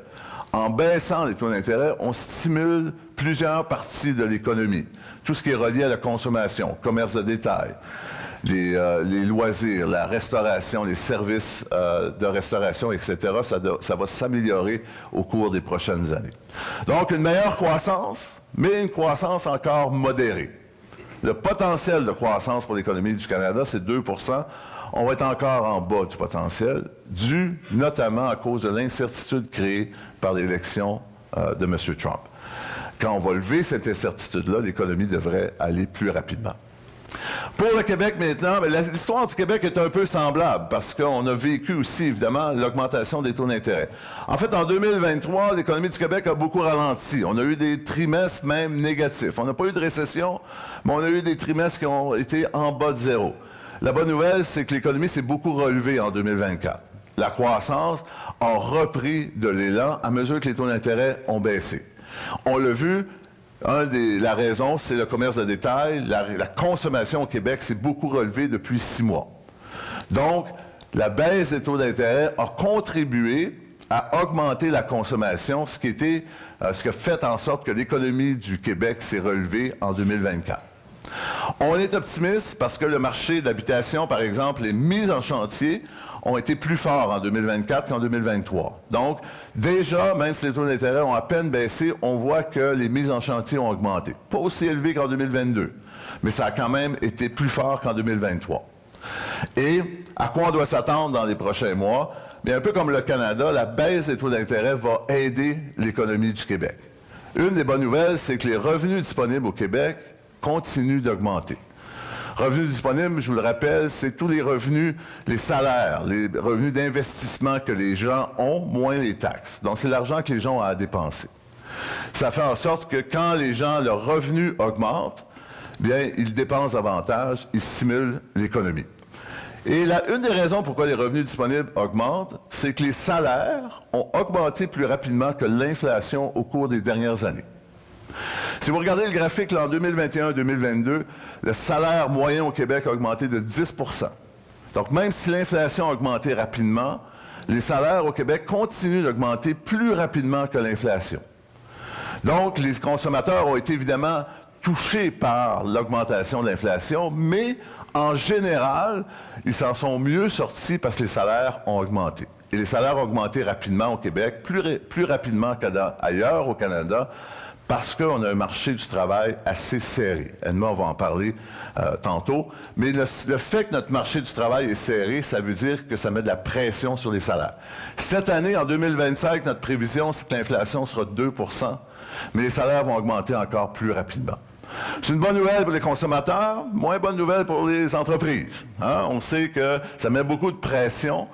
En baissant les taux d'intérêt, on stimule plusieurs parties de l'économie. Tout ce qui est relié à la consommation, commerce de détail, les loisirs, la restauration, les services de restauration, etc., ça va s'améliorer au cours des prochaines années. Donc, une meilleure croissance, mais une croissance encore modérée. Le potentiel de croissance pour l'économie du Canada, c'est 2%. On va être encore en bas du potentiel, dû notamment à cause de l'incertitude créée par l'élection de M. Trump. Quand on va lever cette incertitude-là, l'économie devrait aller plus rapidement. Pour le Québec maintenant, l'histoire du Québec est un peu semblable parce qu'on a vécu aussi, évidemment, l'augmentation des taux d'intérêt. En fait, en 2023, l'économie du Québec a beaucoup ralenti. On a eu des trimestres même négatifs. On n'a pas eu de récession, mais on a eu des trimestres qui ont été en bas de zéro. La bonne nouvelle, c'est que l'économie s'est beaucoup relevée en 2024. La croissance a repris de l'élan à mesure que les taux d'intérêt ont baissé. On l'a vu, la raison, c'est le commerce de détail. La consommation au Québec s'est beaucoup relevée depuis 6 mois. Donc, la baisse des taux d'intérêt a contribué à augmenter la consommation, ce qui a fait en sorte que l'économie du Québec s'est relevée en 2024. On est optimiste parce que le marché de l'habitation, par exemple, les mises en chantier ont été plus forts en 2024 qu'en 2023. Donc, déjà, même si les taux d'intérêt ont à peine baissé, on voit que les mises en chantier ont augmenté. Pas aussi élevé qu'en 2022, mais ça a quand même été plus fort qu'en 2023. Et à quoi on doit s'attendre dans les prochains mois? Bien, un peu comme le Canada, la baisse des taux d'intérêt va aider l'économie du Québec. Une des bonnes nouvelles, c'est que les revenus disponibles au Québec continuent d'augmenter. Revenus disponibles, je vous le rappelle, c'est tous les revenus, les salaires, les revenus d'investissement que les gens ont, moins les taxes. Donc, c'est l'argent que les gens ont à dépenser. Ça fait en sorte que quand les gens, leurs revenus augmentent, bien, ils dépensent davantage, ils stimulent l'économie. Et une des raisons pourquoi les revenus disponibles augmentent, c'est que les salaires ont augmenté plus rapidement que l'inflation au cours des dernières années. Si vous regardez le graphique, là, en 2021-2022, le salaire moyen au Québec a augmenté de 10 %. Donc, même si l'inflation a augmenté rapidement, les salaires au Québec continuent d'augmenter plus rapidement que l'inflation. Donc, les consommateurs ont été évidemment touchés par l'augmentation de l'inflation, mais en général, ils s'en sont mieux sortis parce que les salaires ont augmenté. Et les salaires ont augmenté rapidement au Québec, plus rapidement qu'ailleurs au Canada, parce qu'on a un marché du travail assez serré. Edmond va en parler tantôt. Mais le fait que notre marché du travail est serré, ça veut dire que ça met de la pression sur les salaires. Cette année, en 2025, notre prévision, c'est que l'inflation sera de 2 %, mais les salaires vont augmenter encore plus rapidement. C'est une bonne nouvelle pour les consommateurs, moins bonne nouvelle pour les entreprises. Hein? On sait que ça met beaucoup de pression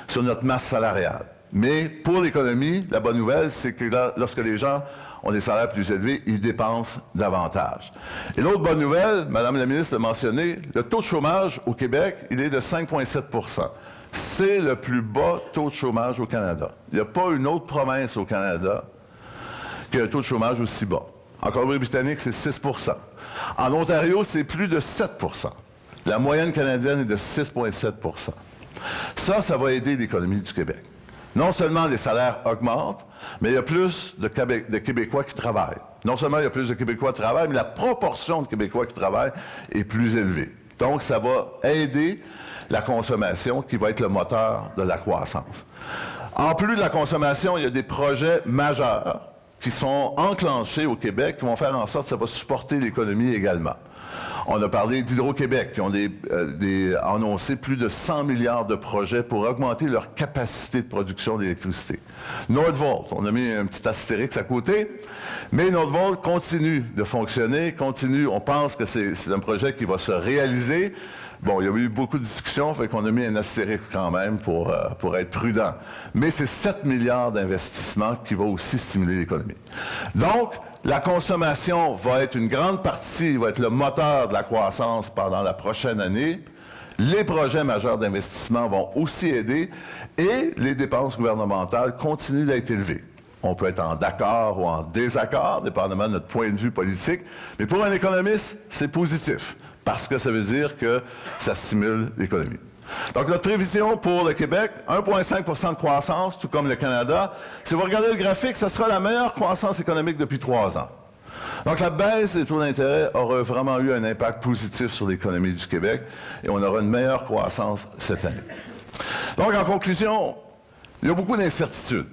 sur notre masse salariale. Mais pour l'économie, la bonne nouvelle, c'est que lorsque les gens ont des salaires plus élevés, ils dépensent davantage. Et l'autre bonne nouvelle, Mme la ministre l'a mentionné, le taux de chômage au Québec, il est de 5,7 %. C'est le plus bas taux de chômage au Canada. Il n'y a pas une autre province au Canada qui a un taux de chômage aussi bas. En Colombie-Britannique, c'est 6 %. En Ontario, c'est plus de 7 %. La moyenne canadienne est de 6,7 %. Ça va aider l'économie du Québec. Non seulement les salaires augmentent, mais il y a plus de Québécois qui travaillent. Non seulement il y a plus de Québécois qui travaillent, mais la proportion de Québécois qui travaillent est plus élevée. Donc, ça va aider la consommation qui va être le moteur de la croissance. En plus de la consommation, il y a des projets majeurs qui sont enclenchés au Québec qui vont faire en sorte que ça va supporter l'économie également. On a parlé d'Hydro-Québec qui ont annoncé plus de 100 milliards de projets pour augmenter leur capacité de production d'électricité. Nordvolt, on a mis un petit astérix à côté, mais Nordvolt continue de fonctionner, on pense que c'est un projet qui va se réaliser. Bon, il y a eu beaucoup de discussions, fait qu'on a mis un astérix quand même pour être prudent. Mais c'est 7 milliards d'investissements qui vont aussi stimuler l'économie. Donc, la consommation va être une grande partie, va être le moteur de la croissance pendant la prochaine année. Les projets majeurs d'investissement vont aussi aider et les dépenses gouvernementales continuent d'être élevées. On peut être en accord ou en désaccord, dépendamment de notre point de vue politique, mais pour un économiste, c'est positif, parce que ça veut dire que ça stimule l'économie. Donc, notre prévision pour le Québec, 1,5 % de croissance, tout comme le Canada. Si vous regardez le graphique, ce sera la meilleure croissance économique depuis 3 ans. Donc, la baisse des taux d'intérêt aura vraiment eu un impact positif sur l'économie du Québec et on aura une meilleure croissance cette année. Donc, en conclusion, il y a beaucoup d'incertitudes.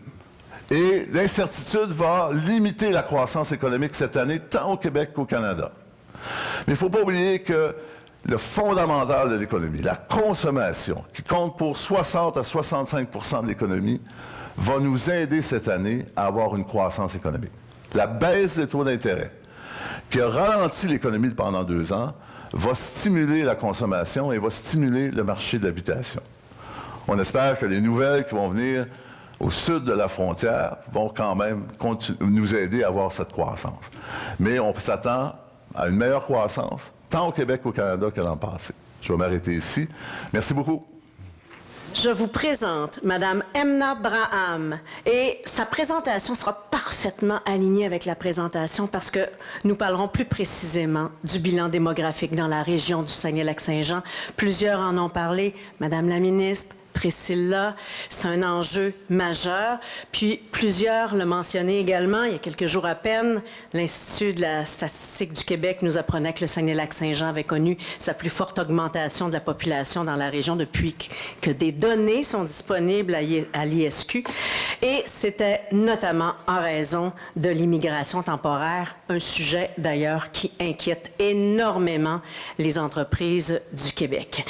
Et l'incertitude va limiter la croissance économique cette année, tant au Québec qu'au Canada. Mais il ne faut pas oublier que le fondamental de l'économie, la consommation, qui compte pour 60 à 65 % de l'économie, va nous aider cette année à avoir une croissance économique. La baisse des taux d'intérêt, qui a ralenti l'économie pendant 2 ans, va stimuler la consommation et va stimuler le marché de l'habitation. On espère que les nouvelles qui vont venir au sud de la frontière vont quand même nous aider à avoir cette croissance. Mais on s'attend à une meilleure croissance, tant au Québec qu'au Canada que l'an passé. Je vais m'arrêter ici. Merci beaucoup. Je vous présente Mme Emna Braham et sa présentation sera parfaitement alignée avec la présentation parce que nous parlerons plus précisément du bilan démographique dans la région du Saguenay-Lac-Saint-Jean. Plusieurs en ont parlé, Mme la ministre, Priscilla, c'est un enjeu majeur. Puis plusieurs l'ont mentionné également, il y a quelques jours à peine, l'Institut de la statistique du Québec nous apprenait que le Saguenay-Lac-Saint-Jean avait connu sa plus forte augmentation de la population dans la région depuis que des données sont disponibles à l'ISQ. Et c'était notamment en raison de l'immigration temporaire, un sujet d'ailleurs qui inquiète énormément les entreprises du Québec.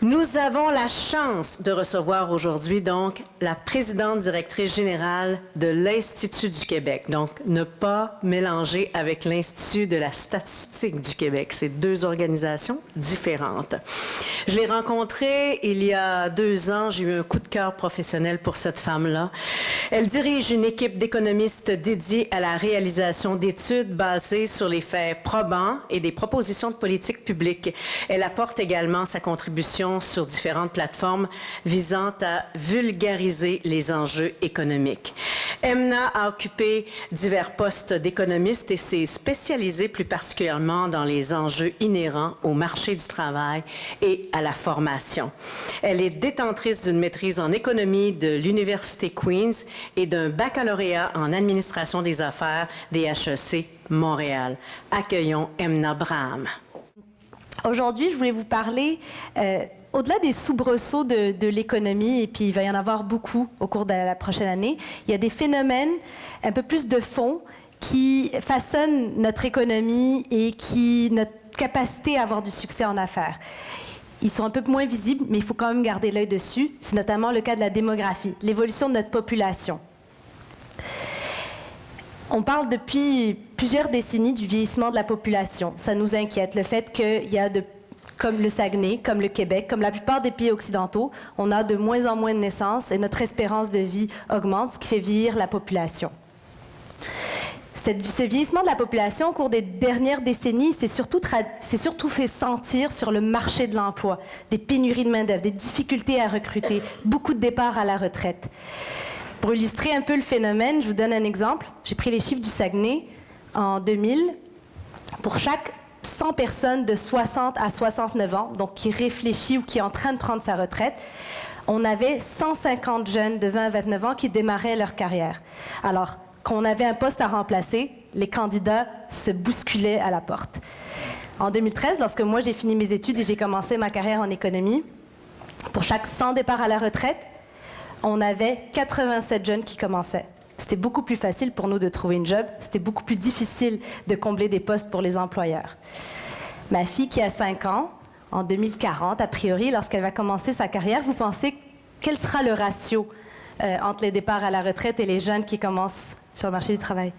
Nous avons la chance de recevoir aujourd'hui donc la présidente directrice générale de l'Institut du Québec. Donc, ne pas mélanger avec l'Institut de la statistique du Québec. C'est deux organisations différentes. Je l'ai rencontrée il y a 2 ans. J'ai eu un coup de cœur professionnel pour cette femme-là. Elle dirige une équipe d'économistes dédiée à la réalisation d'études basées sur les faits probants et des propositions de politique publique. Elle apporte également sa contribution sur différentes plateformes visant à vulgariser les enjeux économiques. Emna a occupé divers postes d'économiste et s'est spécialisée plus particulièrement dans les enjeux inhérents au marché du travail et à la formation. Elle est détentrice d'une maîtrise en économie de l'Université Queen's et d'un baccalauréat en administration des affaires des HEC Montréal. Accueillons Emna Braham. Aujourd'hui, je voulais vous parler, au-delà des soubresauts de l'économie, et puis il va y en avoir beaucoup au cours de la prochaine année, il y a des phénomènes un peu plus de fond qui façonnent notre économie et notre capacité à avoir du succès en affaires. Ils sont un peu moins visibles, mais il faut quand même garder l'œil dessus. C'est notamment le cas de la démographie, l'évolution de notre population. On parle depuis plusieurs décennies du vieillissement de la population. Ça nous inquiète, le fait qu'il y a, comme le Saguenay, comme le Québec, comme la plupart des pays occidentaux, on a de moins en moins de naissances et notre espérance de vie augmente, ce qui fait vieillir la population. Ce vieillissement de la population au cours des dernières décennies s'est surtout fait sentir sur le marché de l'emploi, des pénuries de main-d'œuvre, des difficultés à recruter, beaucoup de départs à la retraite. Pour illustrer un peu le phénomène, je vous donne un exemple. J'ai pris les chiffres du Saguenay en 2000. Pour chaque 100 personnes de 60 à 69 ans, donc qui réfléchit ou qui est en train de prendre sa retraite, on avait 150 jeunes de 20 à 29 ans qui démarraient leur carrière. Alors, quand on avait un poste à remplacer, les candidats se bousculaient à la porte. En 2013, lorsque moi j'ai fini mes études et j'ai commencé ma carrière en économie, pour chaque 100 départs à la retraite, on avait 87 jeunes qui commençaient. C'était beaucoup plus facile pour nous de trouver une job. C'était beaucoup plus difficile de combler des postes pour les employeurs. Ma fille qui a 5 ans, en 2040, a priori, lorsqu'elle va commencer sa carrière, vous pensez quel sera le ratio entre les départs à la retraite et les jeunes qui commencent sur le marché du travail?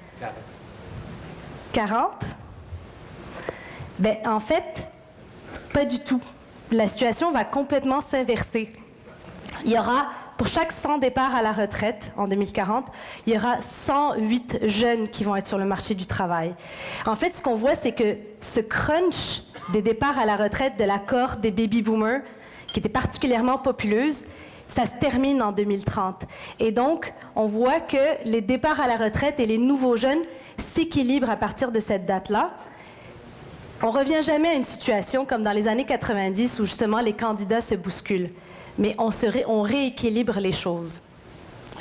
40? Ben, en fait, pas du tout. La situation va complètement s'inverser. Il y aura, pour chaque 100 départs à la retraite en 2040, il y aura 108 jeunes qui vont être sur le marché du travail. En fait, ce qu'on voit, c'est que ce crunch des départs à la retraite de la cohorte des baby-boomers, qui était particulièrement populeuse, ça se termine en 2030. Et donc, on voit que les départs à la retraite et les nouveaux jeunes s'équilibrent à partir de cette date-là. On ne revient jamais à une situation comme dans les années 90 où justement les candidats se bousculent. Mais on rééquilibre les choses.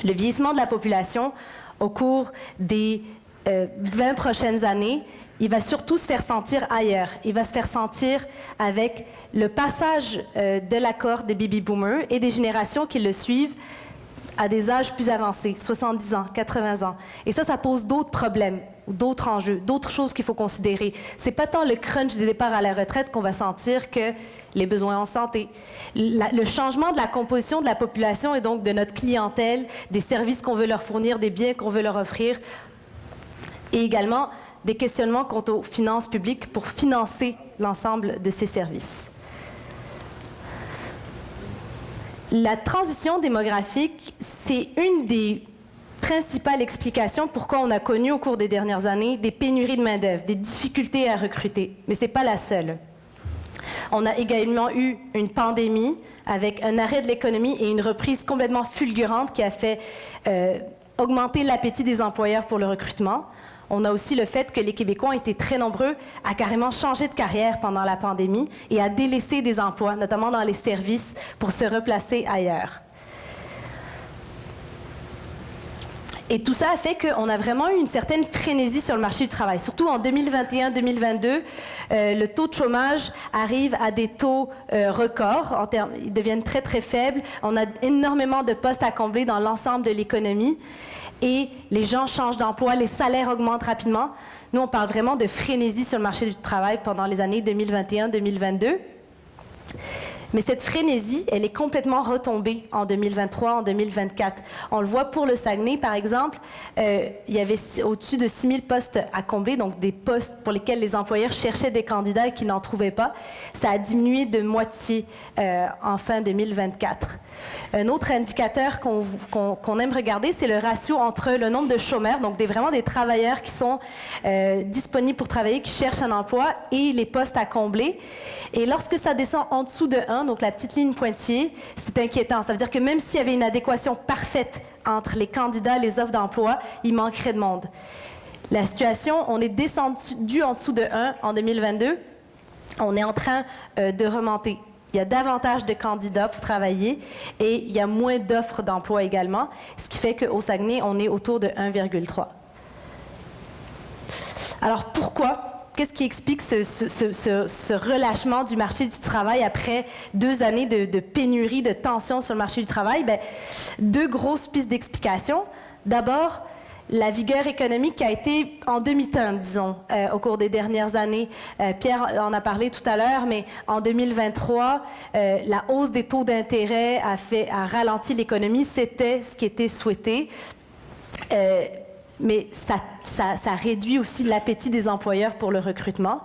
Le vieillissement de la population, au cours des 20 prochaines années, il va surtout se faire sentir ailleurs. Il va se faire sentir avec le passage de la cohorte des baby-boomers et des générations qui le suivent à des âges plus avancés, 70 ans, 80 ans. Et ça pose d'autres problèmes, d'autres enjeux, d'autres choses qu'il faut considérer. C'est pas tant le crunch des départs à la retraite qu'on va sentir que les besoins en santé. Le changement de la composition de la population et donc de notre clientèle, des services qu'on veut leur fournir, des biens qu'on veut leur offrir, et également des questionnements quant aux finances publiques pour financer l'ensemble de ces services. La transition démographique, c'est une des principales explications pourquoi on a connu au cours des dernières années des pénuries de main-d'œuvre, des difficultés à recruter, mais ce n'est pas la seule. On a également eu une pandémie avec un arrêt de l'économie et une reprise complètement fulgurante qui a fait augmenter l'appétit des employeurs pour le recrutement. On a aussi le fait que les Québécois ont été très nombreux à carrément changer de carrière pendant la pandémie et à délaisser des emplois, notamment dans les services, pour se replacer ailleurs. Et tout ça a fait qu'on a vraiment eu une certaine frénésie sur le marché du travail. Surtout en 2021-2022, le taux de chômage arrive à des taux records. Ils deviennent très, très faibles. On a énormément de postes à combler dans l'ensemble de l'économie. Et les gens changent d'emploi, les salaires augmentent rapidement. Nous, on parle vraiment de frénésie sur le marché du travail pendant les années 2021-2022. Mais cette frénésie, elle est complètement retombée en 2023, en 2024. On le voit pour le Saguenay, par exemple, il y avait au-dessus de 6 000 postes à combler, donc des postes pour lesquels les employeurs cherchaient des candidats et qui n'en trouvaient pas. Ça a diminué de moitié en fin 2024. Un autre indicateur qu'on aime regarder, c'est le ratio entre le nombre de chômeurs, donc vraiment des travailleurs qui sont disponibles pour travailler, qui cherchent un emploi, et les postes à combler. Et lorsque ça descend en dessous de 1, donc la petite ligne pointillée, c'est inquiétant. Ça veut dire que même s'il y avait une adéquation parfaite entre les candidats et les offres d'emploi, il manquerait de monde. La situation, on est descendu en dessous de 1 en 2022. On est en train de remonter. Il y a davantage de candidats pour travailler et il y a moins d'offres d'emploi également, ce qui fait qu'au Saguenay, on est autour de 1,3. Alors pourquoi? Qu'est-ce qui explique ce relâchement du marché du travail après 2 années de pénurie, de tension sur le marché du travail? Bien, 2 grosses pistes d'explication. D'abord, la vigueur économique qui a été en demi-teinte, disons, au cours des dernières années. Pierre en a parlé tout à l'heure, mais en 2023, la hausse des taux d'intérêt a ralenti l'économie. C'était ce qui était souhaité. Mais ça réduit aussi l'appétit des employeurs pour le recrutement.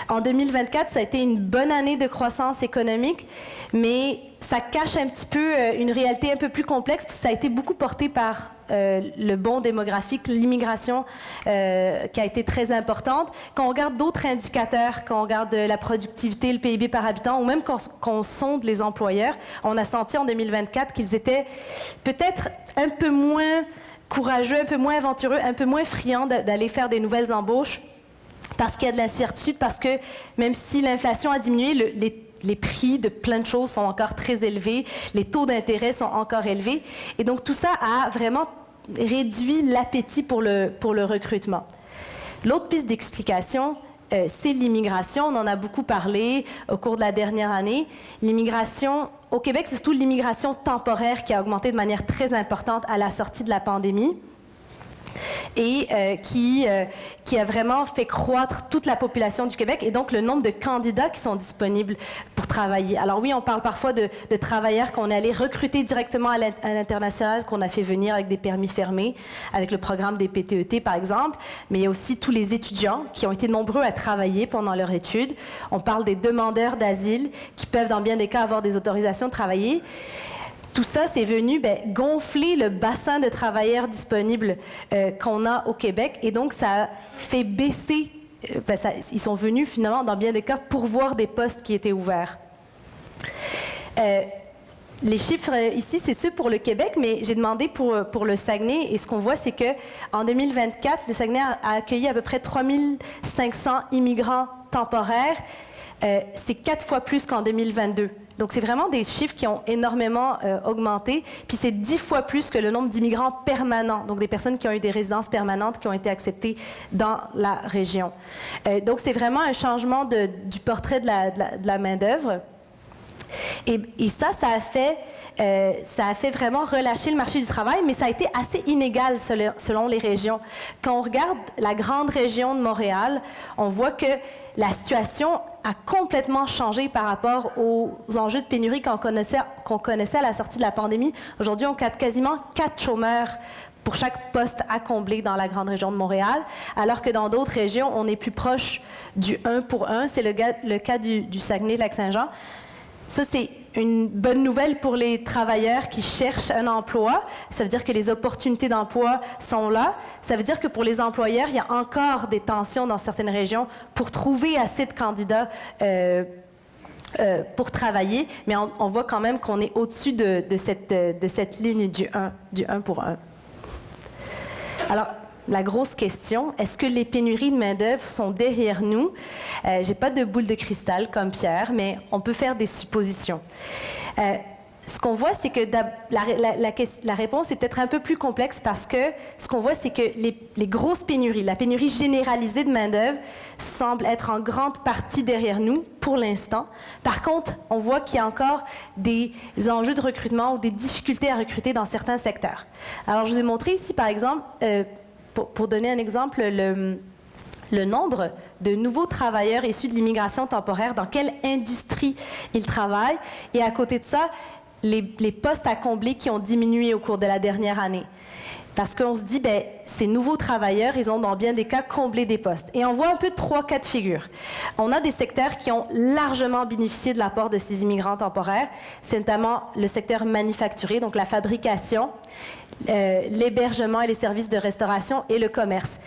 En 2024, ça a été une bonne année de croissance économique, mais ça cache un petit peu une réalité un peu plus complexe, parce que ça a été beaucoup porté par le bond démographique, l'immigration qui a été très importante. Quand on regarde d'autres indicateurs, quand on regarde la productivité, le PIB par habitant, ou même qu'on sonde les employeurs, on a senti en 2024 qu'ils étaient peut-être un peu moins courageux, un peu moins aventureux, un peu moins friands d'aller faire des nouvelles embauches parce qu'il y a de l'incertitude, parce que même si l'inflation a diminué, les prix de plein de choses sont encore très élevés, les taux d'intérêt sont encore élevés. Et donc, tout ça a vraiment réduit l'appétit pour le recrutement. L'autre piste d'explication, c'est l'immigration. On en a beaucoup parlé au cours de la dernière année. L'immigration, au Québec, c'est surtout l'immigration temporaire qui a augmenté de manière très importante à la sortie de la pandémie et qui a vraiment fait croître toute la population du Québec et donc le nombre de candidats qui sont disponibles pour travailler. Alors oui, on parle parfois de travailleurs qu'on est allé recruter directement à l'international, qu'on a fait venir avec des permis fermés, avec le programme des PTET par exemple, mais il y a aussi tous les étudiants qui ont été nombreux à travailler pendant leur étude. On parle des demandeurs d'asile qui peuvent dans bien des cas avoir des autorisations de travailler. Tout ça, c'est venu gonfler le bassin de travailleurs disponibles qu'on a au Québec. Et donc, ça a fait baisser... ils sont venus, finalement, dans bien des cas, pourvoir des postes qui étaient ouverts. Les chiffres ici, c'est ceux pour le Québec, mais j'ai demandé pour le Saguenay. Et ce qu'on voit, c'est qu'en 2024, le Saguenay a accueilli à peu près 3500 immigrants temporaires. C'est 4 fois plus qu'en 2022. Donc, c'est vraiment des chiffres qui ont énormément augmenté. Puis, c'est 10 fois plus que le nombre d'immigrants permanents, donc des personnes qui ont eu des résidences permanentes qui ont été acceptées dans la région. Donc, c'est vraiment un changement du portrait de la main-d'œuvre. Et ça a fait vraiment relâcher le marché du travail, mais ça a été assez inégal selon les régions. Quand on regarde la grande région de Montréal, on voit que la situation a complètement changé par rapport aux enjeux de pénurie qu'on connaissait à la sortie de la pandémie. Aujourd'hui, on compte quasiment 4 chômeurs pour chaque poste à combler dans la grande région de Montréal, alors que dans d'autres régions, on est plus proche du 1 pour 1. C'est le cas du Saguenay-Lac-Saint-Jean. Ça, c'est une bonne nouvelle pour les travailleurs qui cherchent un emploi. Ça veut dire que les opportunités d'emploi sont là. Ça veut dire que pour les employeurs, il y a encore des tensions dans certaines régions pour trouver assez de candidats pour travailler. Mais on voit quand même qu'on est au-dessus de cette ligne du 1 pour 1. Alors, la grosse question, est-ce que les pénuries de main-d'œuvre sont derrière nous? Je n'ai pas de boule de cristal comme Pierre, mais on peut faire des suppositions. Ce qu'on voit, c'est que la réponse est peut-être un peu plus complexe parce que ce qu'on voit, c'est que les grosses pénuries, la pénurie généralisée de main-d'œuvre, semble être en grande partie derrière nous pour l'instant. Par contre, on voit qu'il y a encore des enjeux de recrutement ou des difficultés à recruter dans certains secteurs. Alors, je vous ai montré ici, par exemple, pour donner un exemple, le nombre de nouveaux travailleurs issus de l'immigration temporaire, dans quelle industrie ils travaillent, et à côté de ça, les postes à combler qui ont diminué au cours de la dernière année. Parce qu'on se dit, bien, ces nouveaux travailleurs, ils ont dans bien des cas comblé des postes. Et on voit un peu 3 cas de figure. On a des secteurs qui ont largement bénéficié de l'apport de ces immigrants temporaires. C'est notamment le secteur manufacturier, donc la fabrication, l'hébergement et les services de restauration et le commerce.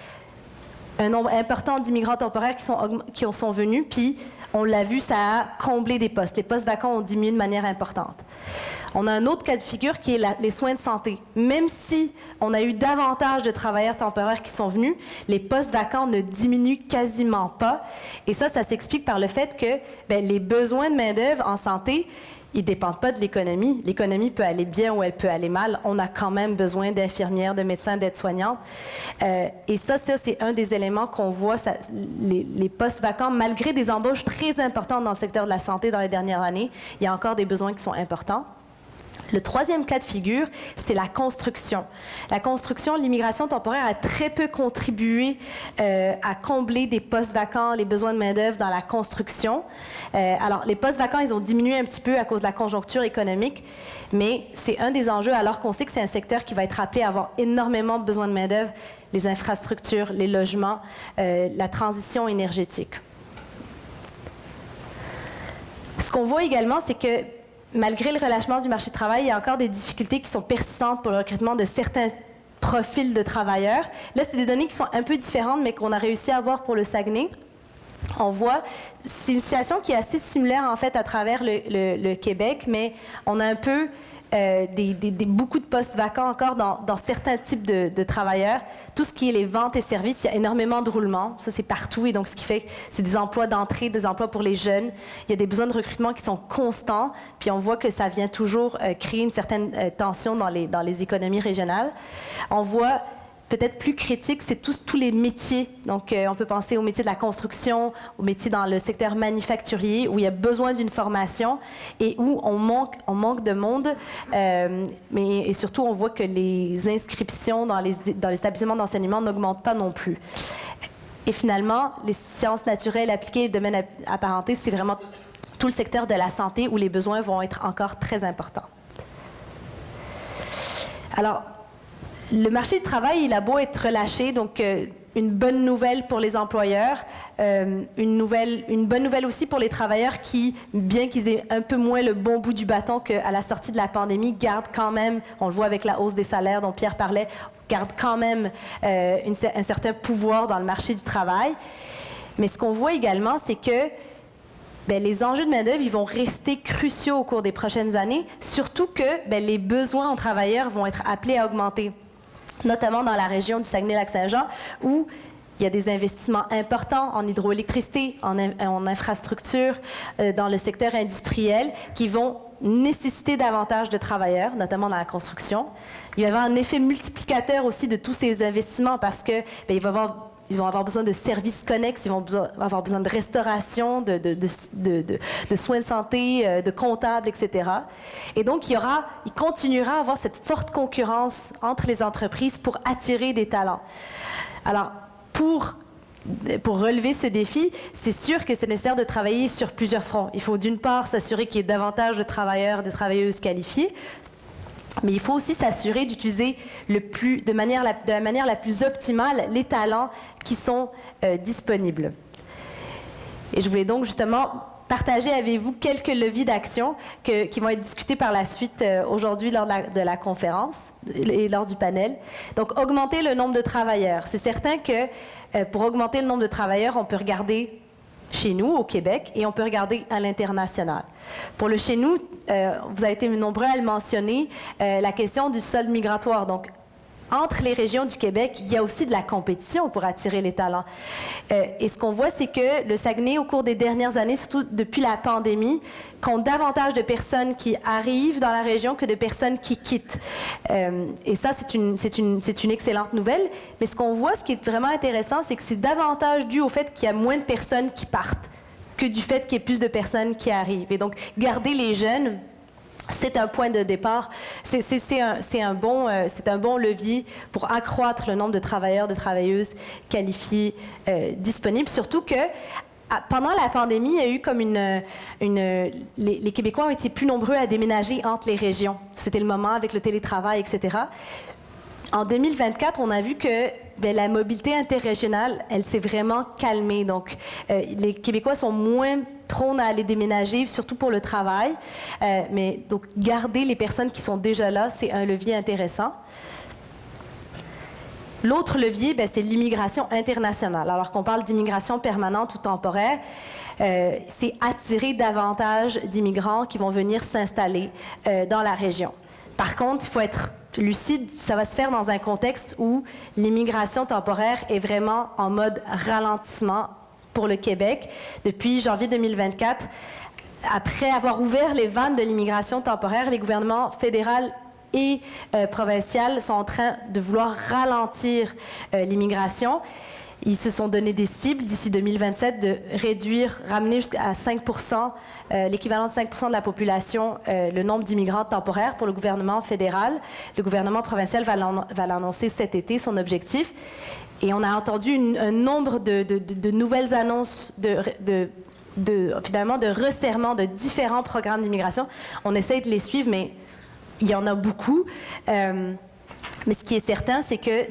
Un nombre important d'immigrants temporaires qui sont venus, puis on l'a vu, ça a comblé des postes. Les postes vacants ont diminué de manière importante. On a un autre cas de figure qui est les soins de santé. Même si on a eu davantage de travailleurs temporaires qui sont venus, les postes vacants ne diminuent quasiment pas. Et ça s'explique par le fait que les besoins de main-d'œuvre en santé, ils ne dépendent pas de l'économie. L'économie peut aller bien ou elle peut aller mal. On a quand même besoin d'infirmières, de médecins, d'aides-soignantes. Et ça, c'est un des éléments qu'on voit, les postes vacants, malgré des embauches très importantes dans le secteur de la santé dans les dernières années, il y a encore des besoins qui sont importants. Le troisième cas de figure, c'est la construction. La construction, l'immigration temporaire a très peu contribué à combler des postes vacants, les besoins de main-d'œuvre dans la construction. Alors, les postes vacants, ils ont diminué un petit peu à cause de la conjoncture économique, mais c'est un des enjeux, alors qu'on sait que c'est un secteur qui va être appelé à avoir énormément besoin de main-d'œuvre, les infrastructures, les logements, la transition énergétique. Ce qu'on voit également, c'est que malgré le relâchement du marché du travail, il y a encore des difficultés qui sont persistantes pour le recrutement de certains profils de travailleurs. Là, c'est des données qui sont un peu différentes, mais qu'on a réussi à avoir pour le Saguenay. On voit, c'est une situation qui est assez similaire, en fait, à travers le Québec, mais on a un peu beaucoup de postes vacants encore dans certains types de travailleurs. Tout ce qui est les ventes et services, il y a énormément de roulements. Ça, c'est partout. Et donc, ce qui fait que c'est des emplois d'entrée, des emplois pour les jeunes. Il y a des besoins de recrutement qui sont constants. Puis, on voit que ça vient toujours créer une certaine tension dans les économies régionales. On voit peut-être plus critique, c'est tous les métiers. Donc, on peut penser aux métiers de la construction, aux métiers dans le secteur manufacturier, où il y a besoin d'une formation et où on manque de monde. Et surtout, on voit que les inscriptions dans les établissements d'enseignement n'augmentent pas non plus. Et finalement, les sciences naturelles appliquées et le domaine apparenté, c'est vraiment tout le secteur de la santé où les besoins vont être encore très importants. Alors, le marché du travail, il a beau être relâché, donc une bonne nouvelle pour les employeurs, une bonne nouvelle aussi pour les travailleurs qui, bien qu'ils aient un peu moins le bon bout du bâton qu'à la sortie de la pandémie, gardent quand même, on le voit avec la hausse des salaires dont Pierre parlait, gardent quand même un certain pouvoir dans le marché du travail. Mais ce qu'on voit également, c'est que les enjeux de main-d'œuvre, ils vont rester cruciaux au cours des prochaines années, surtout que les besoins en travailleurs vont être appelés à augmenter, notamment dans la région du Saguenay-Lac-Saint-Jean, où il y a des investissements importants en hydroélectricité, en infrastructure, dans le secteur industriel, qui vont nécessiter davantage de travailleurs, notamment dans la construction. Il va y avoir un effet multiplicateur aussi de tous ces investissements parce que ils vont avoir besoin de services connexes, ils vont avoir besoin de restauration, de soins de santé, de comptables, etc. Et donc, il continuera à avoir cette forte concurrence entre les entreprises pour attirer des talents. Alors, pour relever ce défi, c'est sûr que c'est nécessaire de travailler sur plusieurs fronts. Il faut d'une part s'assurer qu'il y ait davantage de travailleurs, de travailleuses qualifiées, mais il faut aussi s'assurer d'utiliser de la manière la plus optimale les talents qui sont disponibles. Et je voulais donc justement partager avec vous quelques leviers d'action qui vont être discutés par la suite aujourd'hui lors de la conférence et lors du panel. Donc, augmenter le nombre de travailleurs. C'est certain que pour augmenter le nombre de travailleurs, on peut regarder chez nous, au Québec, et on peut regarder à l'international. Pour le chez nous, vous avez été nombreux à le mentionner, la question du solde migratoire. Donc, entre les régions du Québec, il y a aussi de la compétition pour attirer les talents. Et ce qu'on voit, c'est que le Saguenay, au cours des dernières années, surtout depuis la pandémie, compte davantage de personnes qui arrivent dans la région que de personnes qui quittent. Et ça, c'est une excellente nouvelle. Mais ce qu'on voit, ce qui est vraiment intéressant, c'est que c'est davantage dû au fait qu'il y a moins de personnes qui partent que du fait qu'il y ait plus de personnes qui arrivent. Et donc, garder les jeunes c'est un point de départ, c'est un bon levier pour accroître le nombre de travailleurs, de travailleuses qualifiés disponibles, surtout que pendant la pandémie, il y a eu comme les Québécois ont été plus nombreux à déménager entre les régions. C'était le moment avec le télétravail, etc. En 2024, on a vu que la mobilité interrégionale, elle s'est vraiment calmée. Donc, les Québécois sont moins prônes à aller déménager, surtout pour le travail. Mais donc, garder les personnes qui sont déjà là, c'est un levier intéressant. L'autre levier, c'est l'immigration internationale. Alors qu'on parle d'immigration permanente ou temporaire, c'est attirer davantage d'immigrants qui vont venir s'installer dans la région. Par contre, il faut être lucide, ça va se faire dans un contexte où l'immigration temporaire est vraiment en mode ralentissement pour le Québec. Depuis janvier 2024, après avoir ouvert les vannes de l'immigration temporaire, les gouvernements fédéral et provincial sont en train de vouloir ralentir l'immigration. Ils se sont donné des cibles d'ici 2027 de ramener jusqu'à 5%, l'équivalent de 5% de la population, le nombre d'immigrants temporaires pour le gouvernement fédéral. Le gouvernement provincial va l'annoncer cet été, son objectif. Et on a entendu un nombre de nouvelles annonces finalement de resserrement de différents programmes d'immigration. On essaye de les suivre, mais il y en a beaucoup. Mais ce qui est certain, c'est qu'il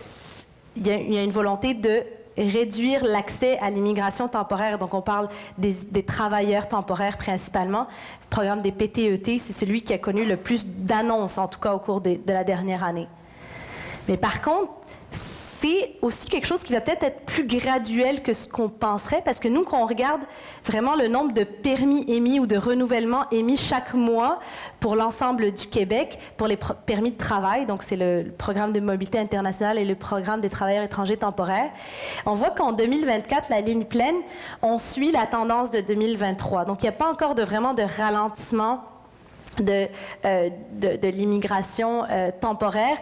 y a une volonté de réduire l'accès à l'immigration temporaire. Donc, on parle des travailleurs temporaires principalement. Le programme des PTET, c'est celui qui a connu le plus d'annonces, en tout cas au cours de la dernière année. Mais par contre, c'est aussi quelque chose qui va peut-être être plus graduel que ce qu'on penserait, parce que nous, quand on regarde vraiment le nombre de permis émis ou de renouvellements émis chaque mois pour l'ensemble du Québec, pour les permis de travail, donc c'est le programme de mobilité internationale et le programme des travailleurs étrangers temporaires, on voit qu'en 2024, la ligne pleine, on suit la tendance de 2023. Donc, il n'y a pas encore vraiment de ralentissement de l'immigration temporaire.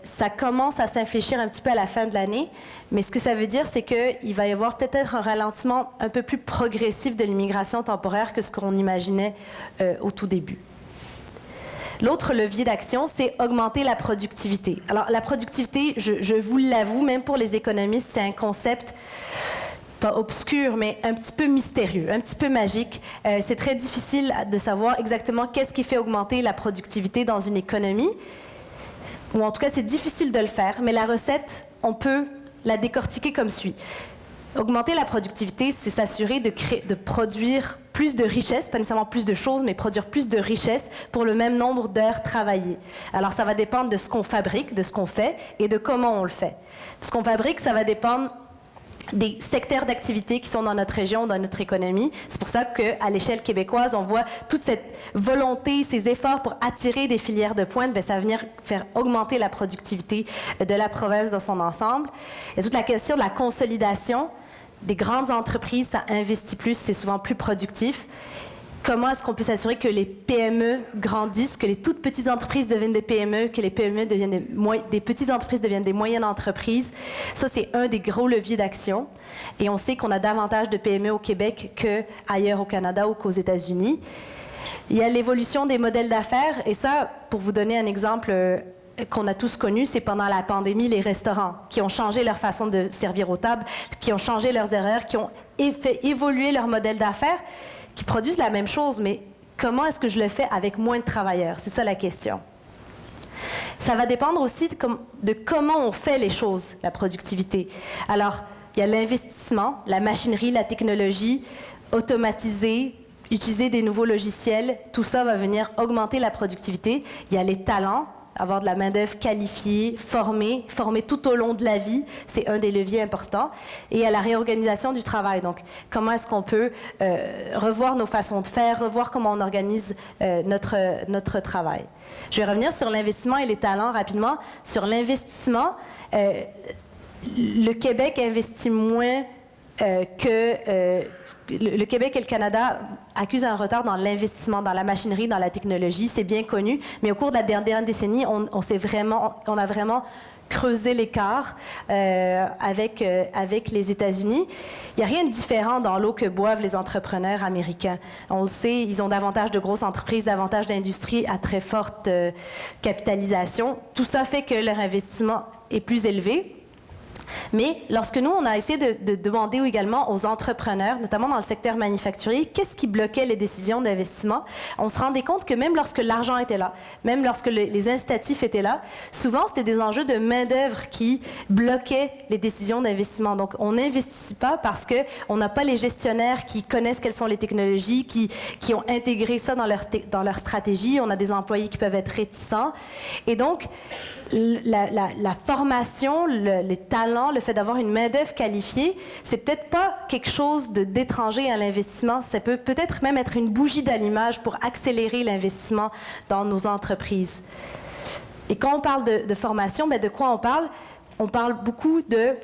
Ça commence à s'infléchir un petit peu à la fin de l'année, mais ce que ça veut dire, c'est qu'il va y avoir peut-être un ralentissement un peu plus progressif de l'immigration temporaire que ce qu'on imaginait au tout début. L'autre levier d'action, c'est augmenter la productivité. Alors, la productivité, je vous l'avoue, même pour les économistes, c'est un concept pas obscur, mais un petit peu mystérieux, un petit peu magique. C'est très difficile de savoir exactement qu'est-ce qui fait augmenter la productivité dans une économie, ou en tout cas, c'est difficile de le faire, mais la recette, on peut la décortiquer comme suit. Augmenter la productivité, c'est s'assurer de produire plus de richesses, pas nécessairement plus de choses, mais produire plus de richesses pour le même nombre d'heures travaillées. Alors, ça va dépendre de ce qu'on fabrique, de ce qu'on fait et de comment on le fait. Ce qu'on fabrique, ça va dépendre des secteurs d'activité qui sont dans notre région, dans notre économie. C'est pour ça qu'à l'échelle québécoise, on voit toute cette volonté, ces efforts pour attirer des filières de pointe, ça va venir faire augmenter la productivité de la province dans son ensemble. Et toute la question de la consolidation des grandes entreprises, ça investit plus, c'est souvent plus productif. Comment est-ce qu'on peut s'assurer que les PME grandissent, que les toutes petites entreprises deviennent des PME, que les PME deviennent des petites entreprises deviennent des moyennes entreprises? Ça, c'est un des gros leviers d'action. Et on sait qu'on a davantage de PME au Québec qu'ailleurs au Canada ou qu'aux États-Unis. Il y a l'évolution des modèles d'affaires. Et ça, pour vous donner un exemple qu'on a tous connu, c'est pendant la pandémie, les restaurants qui ont changé leur façon de servir aux tables, qui ont changé leurs erreurs, qui ont fait évoluer leur modèle d'affaires, qui produisent la même chose, mais comment est-ce que je le fais avec moins de travailleurs? C'est ça la question. Ça va dépendre aussi de comment on fait les choses, la productivité. Alors, il y a l'investissement, la machinerie, la technologie, automatiser, utiliser des nouveaux logiciels, tout ça va venir augmenter la productivité. Il y a les talents, avoir de la main-d'œuvre qualifiée, formée tout au long de la vie, c'est un des leviers importants. Et à la réorganisation du travail. Donc, comment est-ce qu'on peut revoir nos façons de faire, revoir comment on organise notre travail. Je vais revenir sur l'investissement et les talents rapidement. Sur l'investissement, le Québec investit moins le Québec et le Canada accusent un retard dans l'investissement, dans la machinerie, dans la technologie. C'est bien connu. Mais au cours de la dernière décennie, on a vraiment creuser l'écart avec les États-Unis. Il n'y a rien de différent dans l'eau que boivent les entrepreneurs américains. On le sait, ils ont davantage de grosses entreprises, davantage d'industries à très forte capitalisation. Tout ça fait que leur investissement est plus élevé. Mais lorsque nous, on a essayé de demander également aux entrepreneurs, notamment dans le secteur manufacturier, qu'est-ce qui bloquait les décisions d'investissement, on se rendait compte que même lorsque l'argent était là, même lorsque les incitatifs étaient là, souvent, c'était des enjeux de main-d'œuvre qui bloquaient les décisions d'investissement. Donc, on n'investit pas parce qu'on n'a pas les gestionnaires qui connaissent quelles sont les technologies, qui ont intégré ça dans leur stratégie. On a des employés qui peuvent être réticents. Et donc, la formation, les talents, le fait d'avoir une main-d'œuvre qualifiée, c'est peut-être pas quelque chose d'étranger à l'investissement. Ça peut peut-être même être une bougie d'allumage pour accélérer l'investissement dans nos entreprises. Et quand on parle de formation, bien, de quoi on parle? On parle beaucoup de...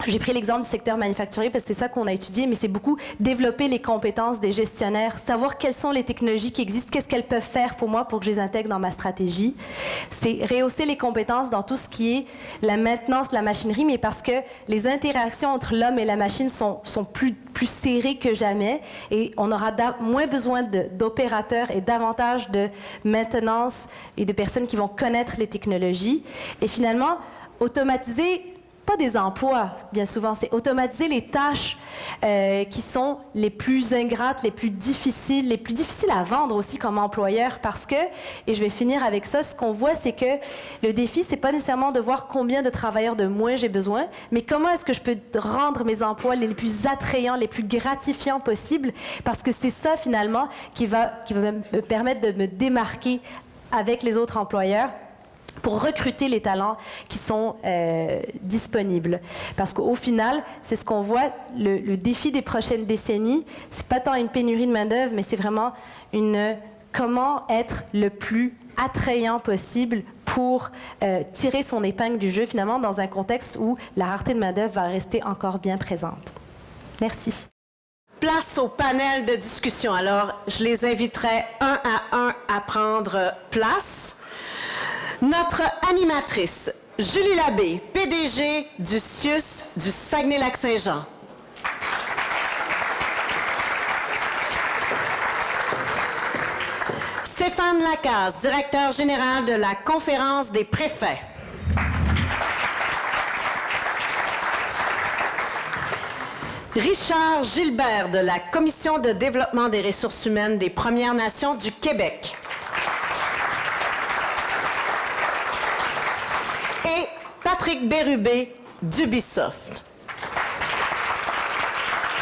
J'ai pris l'exemple du secteur manufacturier parce que c'est ça qu'on a étudié, mais c'est beaucoup développer les compétences des gestionnaires, savoir quelles sont les technologies qui existent, qu'est-ce qu'elles peuvent faire pour moi pour que je les intègre dans ma stratégie. C'est rehausser les compétences dans tout ce qui est la maintenance de la machinerie, mais parce que les interactions entre l'homme et la machine sont plus serrées que jamais et on aura moins besoin d'opérateurs et davantage de maintenance et de personnes qui vont connaître les technologies. Et finalement, automatiser pas des emplois, bien souvent, c'est automatiser les tâches qui sont les plus ingrates, les plus difficiles à vendre aussi comme employeur parce que, et je vais finir avec ça, ce qu'on voit, c'est que le défi, c'est pas nécessairement de voir combien de travailleurs de moins j'ai besoin, mais comment est-ce que je peux rendre mes emplois les plus attrayants, les plus gratifiants possibles, parce que c'est ça, finalement, qui va me permettre de me démarquer avec les autres employeurs pour recruter les talents qui sont disponibles. Parce qu'au final, c'est ce qu'on voit, le défi des prochaines décennies, c'est pas tant une pénurie de main-d'œuvre, mais c'est vraiment comment être le plus attrayant possible pour tirer son épingle du jeu, finalement, dans un contexte où la rareté de main-d'œuvre va rester encore bien présente. Merci. Place au panel de discussion. Alors, je les inviterai un à un à prendre place. Notre animatrice, Julie Labbé, PDG du CIUS du Saguenay-Lac-Saint-Jean. Stéphane Lacasse, directeur général de la Conférence des préfets. Richard Gilbert de la Commission de développement des ressources humaines des Premières Nations du Québec. Et Patrick Bérubé d'Ubisoft.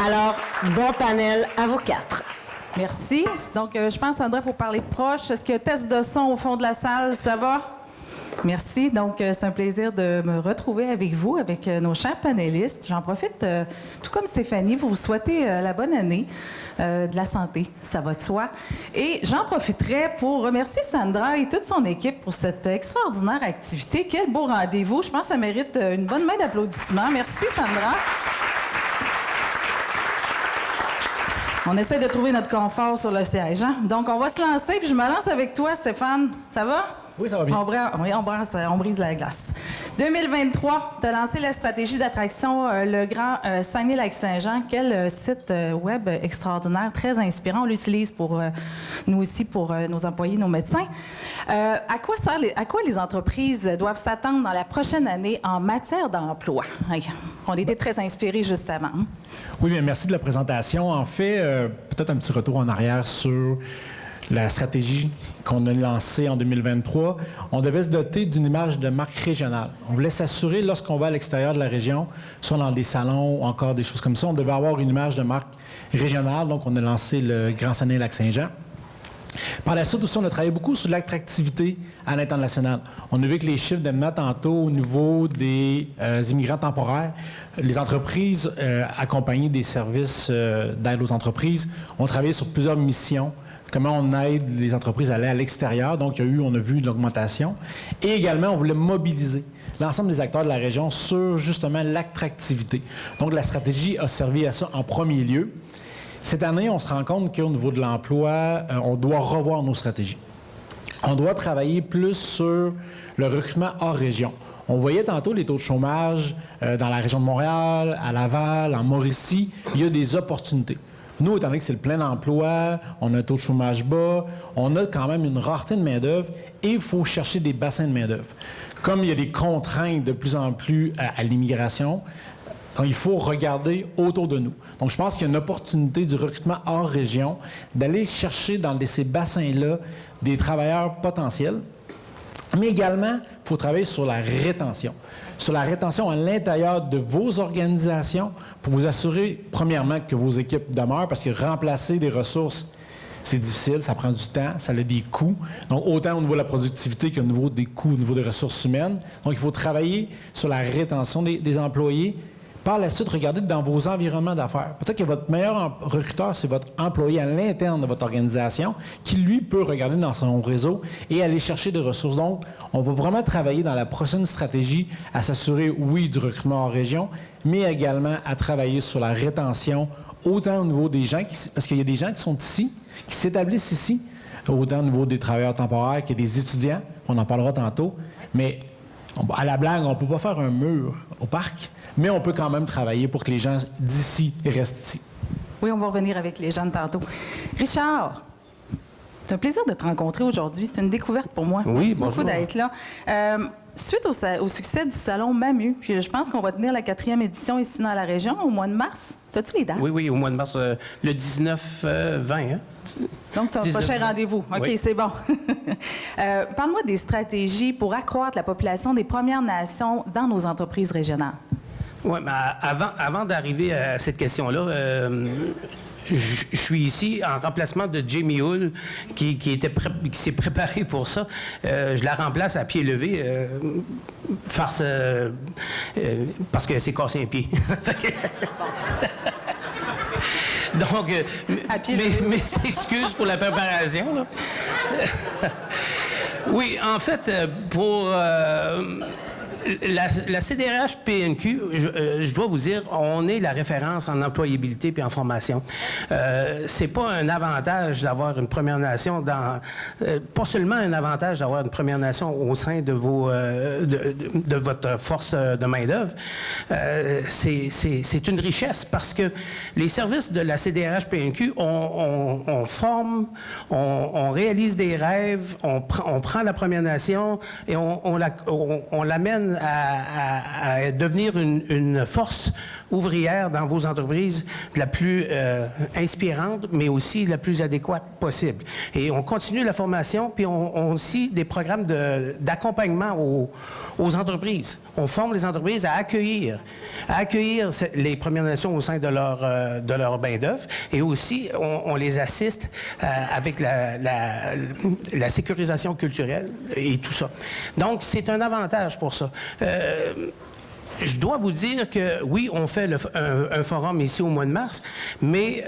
Alors, bon panel à vous quatre. Merci. Donc, je pense, Sandra, il faut parler proche. Est-ce qu'il y a un test de son au fond de la salle? Ça va? Merci. Donc, c'est un plaisir de me retrouver avec vous, avec nos chers panélistes. J'en profite, tout comme Stéphanie, pour vous souhaiter la bonne année, de la santé, ça va de soi. Et j'en profiterai pour remercier Sandra et toute son équipe pour cette extraordinaire activité. Quel beau rendez-vous. Je pense que ça mérite une bonne main d'applaudissements. Merci, Sandra. On essaie de trouver notre confort sur le siège, hein? Donc, on va se lancer, puis je me lance avec toi, Stéphane. Ça va? Oui, ça va bien. On brise la glace. 2023, tu as lancé la stratégie d'attraction Le Grand Saguenay-Lac-Saint-Jean. Quel site web extraordinaire, très inspirant. On l'utilise pour nous aussi, pour nos employés, nos médecins. À quoi les entreprises doivent s'attendre dans la prochaine année en matière d'emploi? On était très inspirés juste avant. Hein? Oui, bien, merci de la présentation. En fait, peut-être un petit retour en arrière sur la stratégie qu'on a lancée en 2023. On devait se doter d'une image de marque régionale. On voulait s'assurer, lorsqu'on va à l'extérieur de la région, soit dans des salons ou encore des choses comme ça, on devait avoir une image de marque régionale. Donc, on a lancé le Grand Saguenay-Lac-Saint-Jean. Par la suite aussi, on a travaillé beaucoup sur l'attractivité à l'international. On a vu que les chiffres d'amenant tantôt au niveau des immigrants temporaires, les entreprises accompagnées des services d'aide aux entreprises ont travaillé sur plusieurs missions. Comment on aide les entreprises à aller à l'extérieur. Donc, on a vu de l'augmentation. Et également, on voulait mobiliser l'ensemble des acteurs de la région sur, justement, l'attractivité. Donc, la stratégie a servi à ça en premier lieu. Cette année, on se rend compte qu'au niveau de l'emploi, on doit revoir nos stratégies. On doit travailler plus sur le recrutement hors région. On voyait tantôt les taux de chômage dans la région de Montréal, à Laval, en Mauricie. Il y a des opportunités. Nous, étant donné que c'est le plein emploi, on a un taux de chômage bas, on a quand même une rareté de main-d'œuvre et il faut chercher des bassins de main-d'œuvre. Comme il y a des contraintes de plus en plus à l'immigration, il faut regarder autour de nous. Donc, je pense qu'il y a une opportunité du recrutement hors région d'aller chercher dans ces bassins-là des travailleurs potentiels. Mais également, il faut travailler sur la rétention. Sur la rétention à l'intérieur de vos organisations pour vous assurer, premièrement, que vos équipes demeurent, parce que remplacer des ressources, c'est difficile, ça prend du temps, ça a des coûts. Donc, autant au niveau de la productivité qu'au niveau des coûts, au niveau des ressources humaines. Donc, il faut travailler sur la rétention des employés. Par la suite, regardez dans vos environnements d'affaires. Peut-être que votre meilleur recruteur, c'est votre employé à l'interne de votre organisation qui, lui, peut regarder dans son réseau et aller chercher des ressources. Donc, on va vraiment travailler dans la prochaine stratégie à s'assurer, oui, du recrutement en région, mais également à travailler sur la rétention, autant au niveau des gens, parce qu'il y a des gens qui sont ici, qui s'établissent ici, autant au niveau des travailleurs temporaires que des étudiants. On en parlera tantôt. Mais à la blague, on ne peut pas faire un mur au parc, mais on peut quand même travailler pour que les gens d'ici restent ici. Oui, on va revenir avec les jeunes tantôt. Richard, c'est un plaisir de te rencontrer aujourd'hui. C'est une découverte pour moi. Oui, Merci beaucoup d'être là. Suite au succès du Salon MAMU, puis je pense qu'on va tenir la 4e édition ici dans la région au mois de mars. As-tu les dates? Oui, au mois de mars, le 19-20. Hein? Donc, c'est un prochain rendez-vous. OK, oui. C'est bon. Parle-moi des stratégies pour accroître la population des Premières Nations dans nos entreprises régionales. Oui, mais avant d'arriver à cette question-là, je suis ici en remplacement de Jamie Hull, qui s'est préparé pour ça. Je la remplace à pied levé, parce qu'elle s'est cassé un pied. Donc, mes excuses pour la préparation. Là. Oui, en fait, pour la CDRH-PNQ, je dois vous dire, on est la référence en employabilité puis en formation. C'est pas un avantage d'avoir une Première Nation pas seulement un avantage d'avoir une Première Nation au sein de votre force de main-d'œuvre. C'est une richesse parce que les services de la CDRH-PNQ, on forme, on réalise des rêves, on prend la Première Nation et on l'amène à devenir une force ouvrière dans vos entreprises la plus inspirante, mais aussi la plus adéquate possible. Et on continue la formation, puis on aussi des programmes d'accompagnement aux entreprises. On forme les entreprises à accueillir les Premières Nations au sein de leur main-d'œuvre, et aussi on les assiste avec la sécurisation culturelle et tout ça. Donc, c'est un avantage pour ça. Je dois vous dire que, oui, on fait un forum ici au mois de mars, mais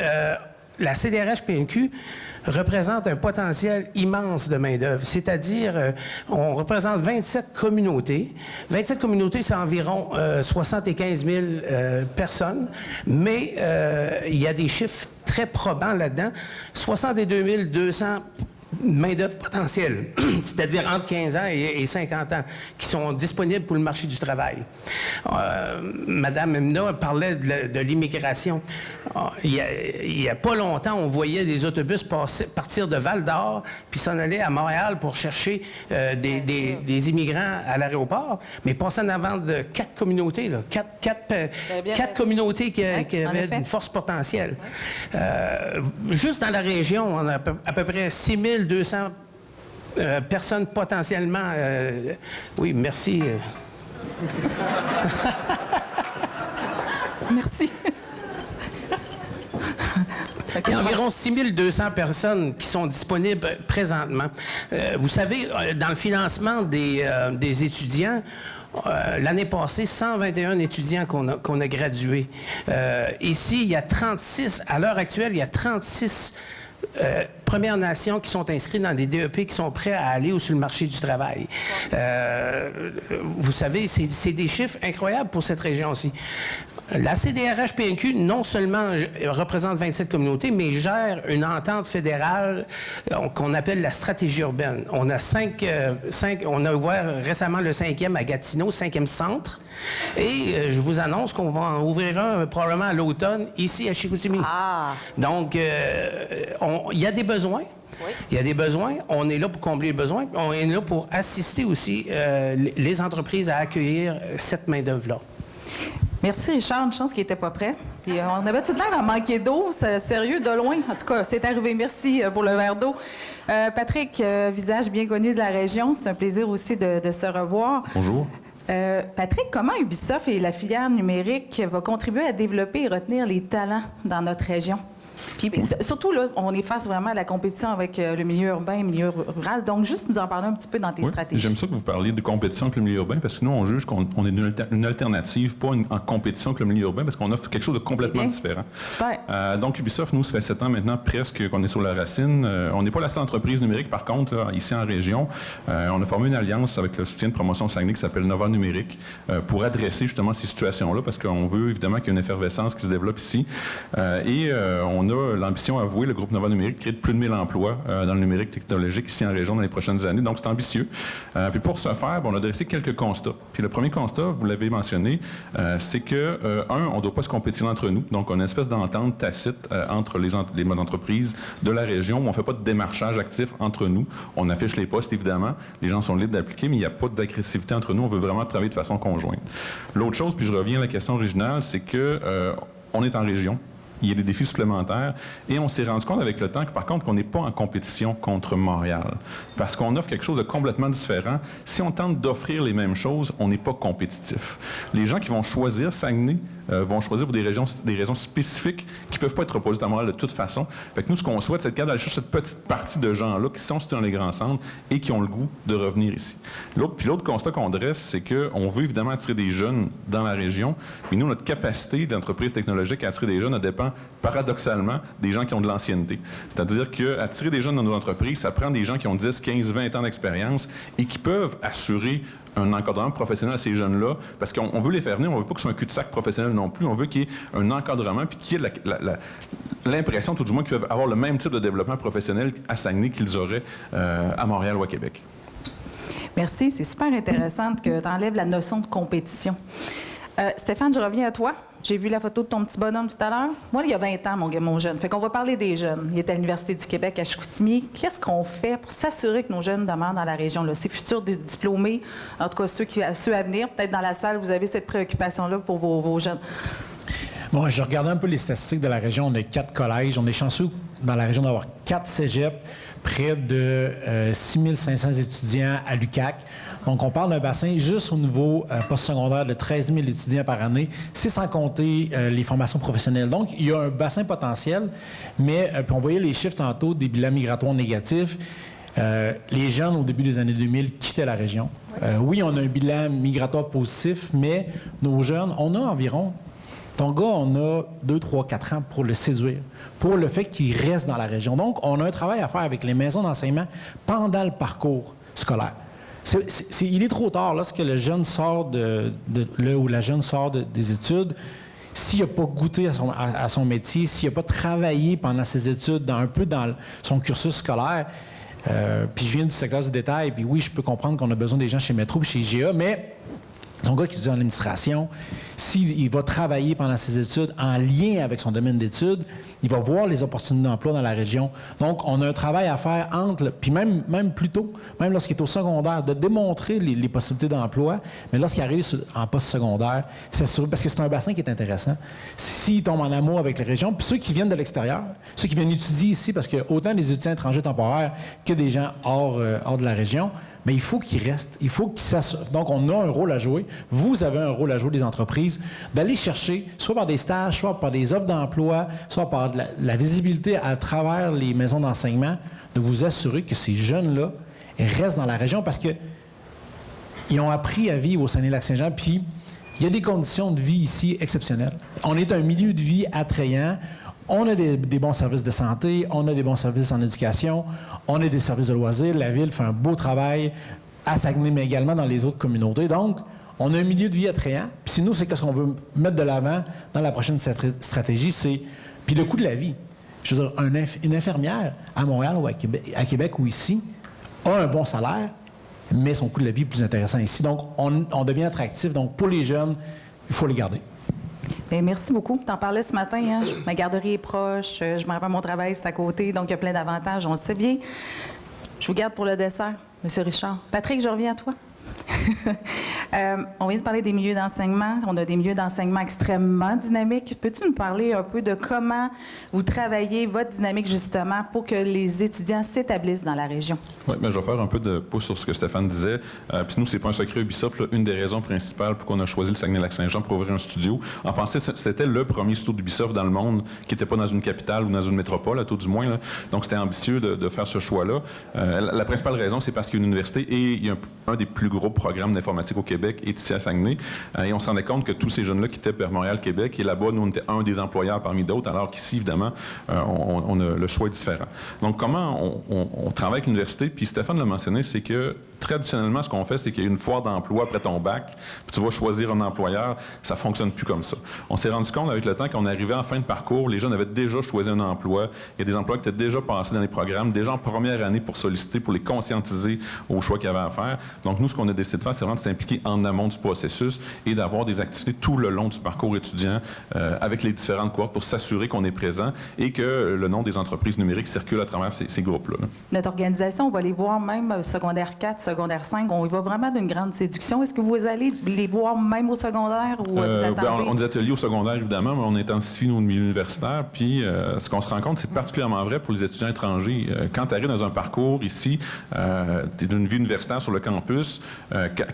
la CDRH-PNQ représente un potentiel immense de main-d'œuvre. C'est-à-dire, on représente 27 communautés. 27 communautés, c'est environ 75 000 personnes, mais il y a des chiffres très probants là-dedans. 62 200 main-d'œuvre potentielle, c'est-à-dire entre 15 ans et 50 ans, qui sont disponibles pour le marché du travail. Madame Emna parlait de l'immigration. Il y a pas longtemps, on voyait des autobus partir de Val-d'Or puis s'en aller à Montréal pour chercher des immigrants à l'aéroport, mais passer en avant de 4 communautés, là, 4 communautés qui avaient une force potentielle. Juste dans la région, on a à peu près 6 200 personnes potentiellement... oui, merci. Merci. Il y a environ 6 200 personnes qui sont disponibles présentement. Vous savez, dans le financement des étudiants, l'année passée, 121 étudiants qu'on a gradués. Ici, il y a 36, à l'heure actuelle, il y a 36 Premières Nations qui sont inscrits dans des DEP qui sont prêts à aller sur le marché du travail. Vous savez, c'est des chiffres incroyables pour cette région-ci. La CDRH-PNQ, non seulement représente 27 communautés, mais gère une entente fédérale qu'on appelle la stratégie urbaine. On a on a ouvert récemment le 5e à Gatineau, 5e centre. Et je vous annonce qu'on va en ouvrir un probablement à l'automne, ici à Chicoutimi. Donc, il y a des besoins. Oui. Il y a des besoins. On est là pour combler les besoins. On est là pour assister aussi les entreprises à accueillir cette main-d'œuvre-là. Merci, Richard. Une chance qu'il n'était pas prêt. Puis, on avait tout l'air à manquer d'eau. Sérieux, de loin. En tout cas, c'est arrivé. Merci pour le verre d'eau. Patrick, visage bien connu de la région. C'est un plaisir aussi de se revoir. Bonjour. Patrick, comment Ubisoft et la filière numérique va contribuer à développer et retenir les talents dans notre région? Puis surtout, là, on est face vraiment à la compétition avec le milieu urbain et le milieu rural. Donc, juste nous en parler un petit peu dans tes stratégies. J'aime ça que vous parliez de compétition avec le milieu urbain, parce que nous, on juge qu'on est une alternative, pas en compétition avec le milieu urbain, parce qu'on offre quelque chose de complètement différent. Super. Donc, Ubisoft, nous, ça fait 7 ans maintenant presque qu'on est sur la racine. On n'est pas la seule entreprise numérique, par contre, là, ici en région. On a formé une alliance avec le soutien de promotion Saguenay qui s'appelle Nova Numérique pour adresser justement ces situations-là, parce qu'on veut évidemment qu'il y ait une effervescence qui se développe ici. On a l'ambition avouée, le groupe Nova Numérique, créer plus de 1000 emplois dans le numérique technologique ici en région dans les prochaines années. Donc, c'est ambitieux. Puis pour ce faire, on a dressé quelques constats. Puis le premier constat, vous l'avez mentionné, c'est que, on ne doit pas se compétir entre nous. Donc, on a une espèce d'entente tacite entre les modes d'entreprise de la région où on ne fait pas de démarchage actif entre nous. On affiche les postes, évidemment. Les gens sont libres d'appliquer, mais il n'y a pas d'agressivité entre nous. On veut vraiment travailler de façon conjointe. L'autre chose, puis je reviens à la question originale, c'est que on est en région. Il y a des défis supplémentaires. Et on s'est rendu compte avec le temps que, par contre, qu'on n'est pas en compétition contre Montréal. Parce qu'on offre quelque chose de complètement différent. Si on tente d'offrir les mêmes choses, on n'est pas compétitif. Les gens qui vont choisir Saguenay vont choisir pour des raisons spécifiques qui ne peuvent pas être opposées à Montréal de toute façon. Fait que nous, ce qu'on souhaite, c'est d'aller chercher cette petite partie de gens-là qui sont situés dans les grands centres et qui ont le goût de revenir ici. Puis l'autre constat qu'on dresse, c'est qu'on veut évidemment attirer des jeunes dans la région, mais nous, notre capacité d'entreprise technologique à attirer des jeunes, elle dépend paradoxalement des gens qui ont de l'ancienneté. C'est-à-dire qu'attirer des jeunes dans nos entreprises, ça prend des gens qui ont 10, 15, 20 ans d'expérience et qui peuvent assurer un encadrement professionnel à ces jeunes-là, parce qu'on veut les faire venir, on ne veut pas que ce soit un cul-de-sac professionnel non plus, on veut qu'il y ait un encadrement, puis qu'il y ait l'impression, tout du moins, qu'ils peuvent avoir le même type de développement professionnel à Saguenay qu'ils auraient à Montréal ou à Québec. Merci, c'est super intéressant que tu enlèves la notion de compétition. Stéphane, je reviens à toi. J'ai vu la photo de ton petit bonhomme tout à l'heure. Moi, il y a 20 ans, mon jeune. Fait qu'on va parler des jeunes. Il est à l'Université du Québec à Chicoutimi. Qu'est-ce qu'on fait pour s'assurer que nos jeunes demeurent dans la région, là? Ces futurs diplômés, en tout cas ceux à venir, peut-être dans la salle, vous avez cette préoccupation-là pour vos jeunes. Bon, je regardais un peu les statistiques de la région. On a 4 collèges. On est chanceux dans la région d'avoir 4 cégeps, près de 6500 étudiants à l'UQAC. Donc, on parle d'un bassin juste au niveau postsecondaire de 13 000 étudiants par année. C'est sans compter les formations professionnelles. Donc, il y a un bassin potentiel, mais puis on voyait les chiffres tantôt des bilans migratoires négatifs. Les jeunes, au début des années 2000, quittaient la région. Oui, on a un bilan migratoire positif, mais nos jeunes, on a environ... Ton gars, on a 2, 3, 4 ans pour le séduire, pour le fait qu'il reste dans la région. Donc, on a un travail à faire avec les maisons d'enseignement pendant le parcours scolaire. Il est trop tard, lorsque le jeune sort ou la jeune sort des études, s'il n'a pas goûté à son métier, s'il n'a pas travaillé pendant ses études, un peu dans son cursus scolaire, puis je viens du secteur du détail, puis oui, je peux comprendre qu'on a besoin des gens chez Métro et chez IGA, mais ton gars qui étudie en administration, s'il va travailler pendant ses études en lien avec son domaine d'études, il va voir les opportunités d'emploi dans la région. Donc, on a un travail à faire puis même plus tôt, même lorsqu'il est au secondaire, de démontrer les possibilités d'emploi, mais lorsqu'il arrive en post-secondaire, c'est sûr, parce que c'est un bassin qui est intéressant. S'il tombe en amour avec les régions, puis ceux qui viennent de l'extérieur, ceux qui viennent étudier ici, parce qu'il y a autant des étudiants étrangers temporaires que des gens hors de la région, mais il faut qu'ils restent, il faut qu'ils s'assurent. Donc, on a un rôle à jouer. Vous avez un rôle à jouer, des entreprises, d'aller chercher, soit par des stages, soit par des offres d'emploi, soit par la visibilité à travers les maisons d'enseignement, de vous assurer que ces jeunes-là restent dans la région parce qu'ils ont appris à vivre au Saguenay-Lac-Saint-Jean, puis il y a des conditions de vie ici exceptionnelles. On est un milieu de vie attrayant. On a des bons services de santé, on a des bons services en éducation, on a des services de loisirs. La Ville fait un beau travail à Saguenay, mais également dans les autres communautés. Donc, on a un milieu de vie attrayant. Puis si nous, c'est qu'est-ce qu'on veut mettre de l'avant dans la prochaine stratégie, c'est... Puis le coût de la vie. Je veux dire, une infirmière à Montréal ou à Québec ou ici a un bon salaire, mais son coût de la vie est plus intéressant ici. Donc, on devient attractif. Donc, pour les jeunes, il faut les garder. Bien, merci beaucoup. Tu en parlais ce matin. Hein? Ma garderie est proche. Je me rappelle mon travail, c'est à côté. Donc, il y a plein d'avantages. On le sait bien. Je vous garde pour le dessert, M. Richard. Patrick, je reviens à toi. On vient de parler des milieux d'enseignement. On a des milieux d'enseignement extrêmement dynamiques. Peux-tu nous parler un peu de comment vous travaillez votre dynamique, justement, pour que les étudiants s'établissent dans la région? Oui, bien, je vais faire un peu de pouce sur ce que Stéphane disait. Puis nous, c'est pas un secret Ubisoft. Là, une des raisons principales pour qu'on a choisi le Saguenay-Lac-Saint-Jean pour ouvrir un studio. En pensée, c'était le premier studio d'Ubisoft dans le monde qui n'était pas dans une capitale ou dans une métropole, à tout du moins. Là. Donc, c'était ambitieux de faire ce choix-là. La principale raison, c'est parce qu'il y a une université et il y a un des plus gros programmes d'informatique au Québec est ici à Saguenay. Et on se rendait compte que tous ces jeunes-là quittaient vers Montréal-Québec. Et là-bas, nous, on était un des employeurs parmi d'autres, alors qu'ici, évidemment, on a le choix différent. Donc, comment on travaille avec l'université? Puis Stéphane l'a mentionné, c'est que traditionnellement, ce qu'on fait, c'est qu'il y a une foire d'emploi après ton bac, puis tu vas choisir un employeur. Ça ne fonctionne plus comme ça. On s'est rendu compte avec le temps qu'on arrivait en fin de parcours, les jeunes avaient déjà choisi un emploi. Il y a des emplois qui étaient déjà passés dans les programmes, déjà en première année pour solliciter, pour les conscientiser aux choix qu'il y avait à faire. Donc, nous, ce qu'on a décidé de faire, c'est vraiment de s'impliquer en amont du processus et d'avoir des activités tout le long du parcours étudiant avec les différentes cohortes pour s'assurer qu'on est présent et que le nom des entreprises numériques circule à travers ces groupes-là. Notre organisation, on va les voir même secondaire 4, secondaire 5. On y va vraiment d'une grande séduction. Est-ce que vous allez les voir même au secondaire ou vous attendez? On a des ateliers au secondaire, évidemment, mais on intensifie nos milieux universitaires. Puis, ce qu'on se rend compte, c'est particulièrement vrai pour les étudiants étrangers. Quand tu arrives dans un parcours ici, tu es d'une vie universitaire sur le campus,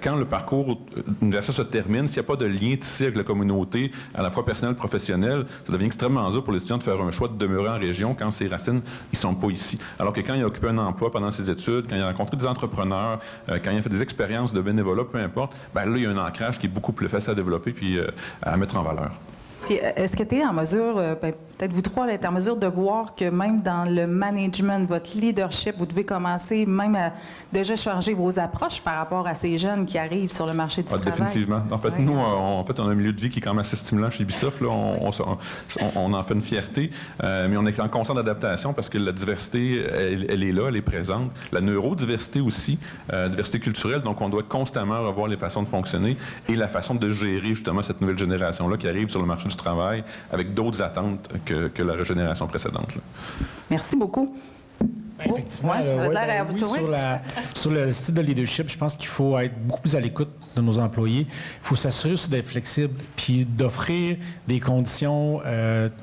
quand le parcours universitaire se termine, s'il n'y a pas de lien tissé avec la communauté, à la fois personnelle et professionnelle, ça devient extrêmement dur pour les étudiants de faire un choix de demeurer en région quand ses racines ne sont pas ici. Alors que quand il a occupé un emploi pendant ses études, quand il a rencontré des entrepreneurs, quand il a fait des expériences de bénévolat, peu importe, bien là, il y a un ancrage qui est beaucoup plus facile à développer puis à mettre en valeur. Puis, est-ce que tu es en mesure, peut-être vous trois, êtes en mesure de voir que même dans le management, votre leadership, vous devez commencer même à déjà changer vos approches par rapport à ces jeunes qui arrivent sur le marché du travail? Définitivement. En fait, nous, on a un milieu de vie qui est quand même assez stimulant chez Ubisoft. Là. On en fait une fierté, mais on est en constante adaptation parce que la diversité, elle est là, elle est présente. La neurodiversité aussi, diversité culturelle, donc on doit constamment revoir les façons de fonctionner et la façon de gérer justement cette nouvelle génération-là qui arrive sur le marché du travail avec d'autres attentes que la régénération précédente. Là. Merci beaucoup. Effectivement, sur le style de leadership, je pense qu'il faut être beaucoup plus à l'écoute de nos employés. Il faut s'assurer aussi d'être flexible, puis d'offrir des conditions.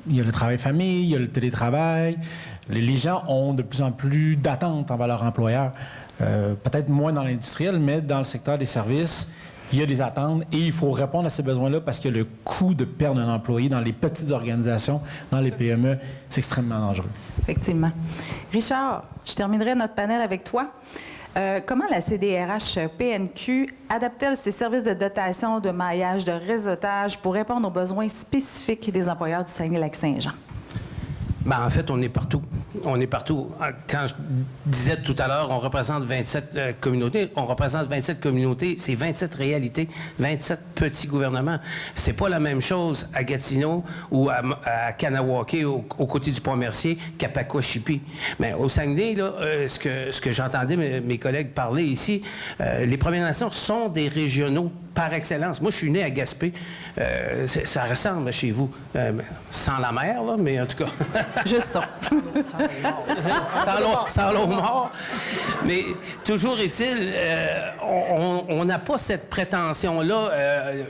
Il y a le travail-famille, il y a le télétravail. Les gens ont de plus en plus d'attentes envers leur employeur. Peut-être moins dans l'industriel, mais dans le secteur des services, il y a des attentes et il faut répondre à ces besoins-là parce que le coût de perdre un employé dans les petites organisations, dans les PME, c'est extrêmement dangereux. Effectivement. Richard, je terminerai notre panel avec toi. Comment la CDRH-PNQ adapte-t-elle ses services de dotation, de maillage, de réseautage pour répondre aux besoins spécifiques des employeurs du Saguenay-Lac-Saint-Jean? Bien, en fait, on est partout. On est partout. Quand je disais tout à l'heure, on représente 27 communautés. On représente 27 communautés. C'est 27 réalités, 27 petits gouvernements. C'est pas la même chose à Gatineau ou à Kanawake, aux côtés du Pont-Mercier, qu'à Pacoashippi. Mais au Saguenay, là, ce que j'entendais mes collègues parler ici, les Premières Nations sont des régionaux par excellence. Moi, je suis né à Gaspé. Ça ressemble à chez vous. Sans la mer, là, mais en tout cas... Juste ça. sans l'eau mort. Mais toujours est-il, on n'a pas cette prétention-là.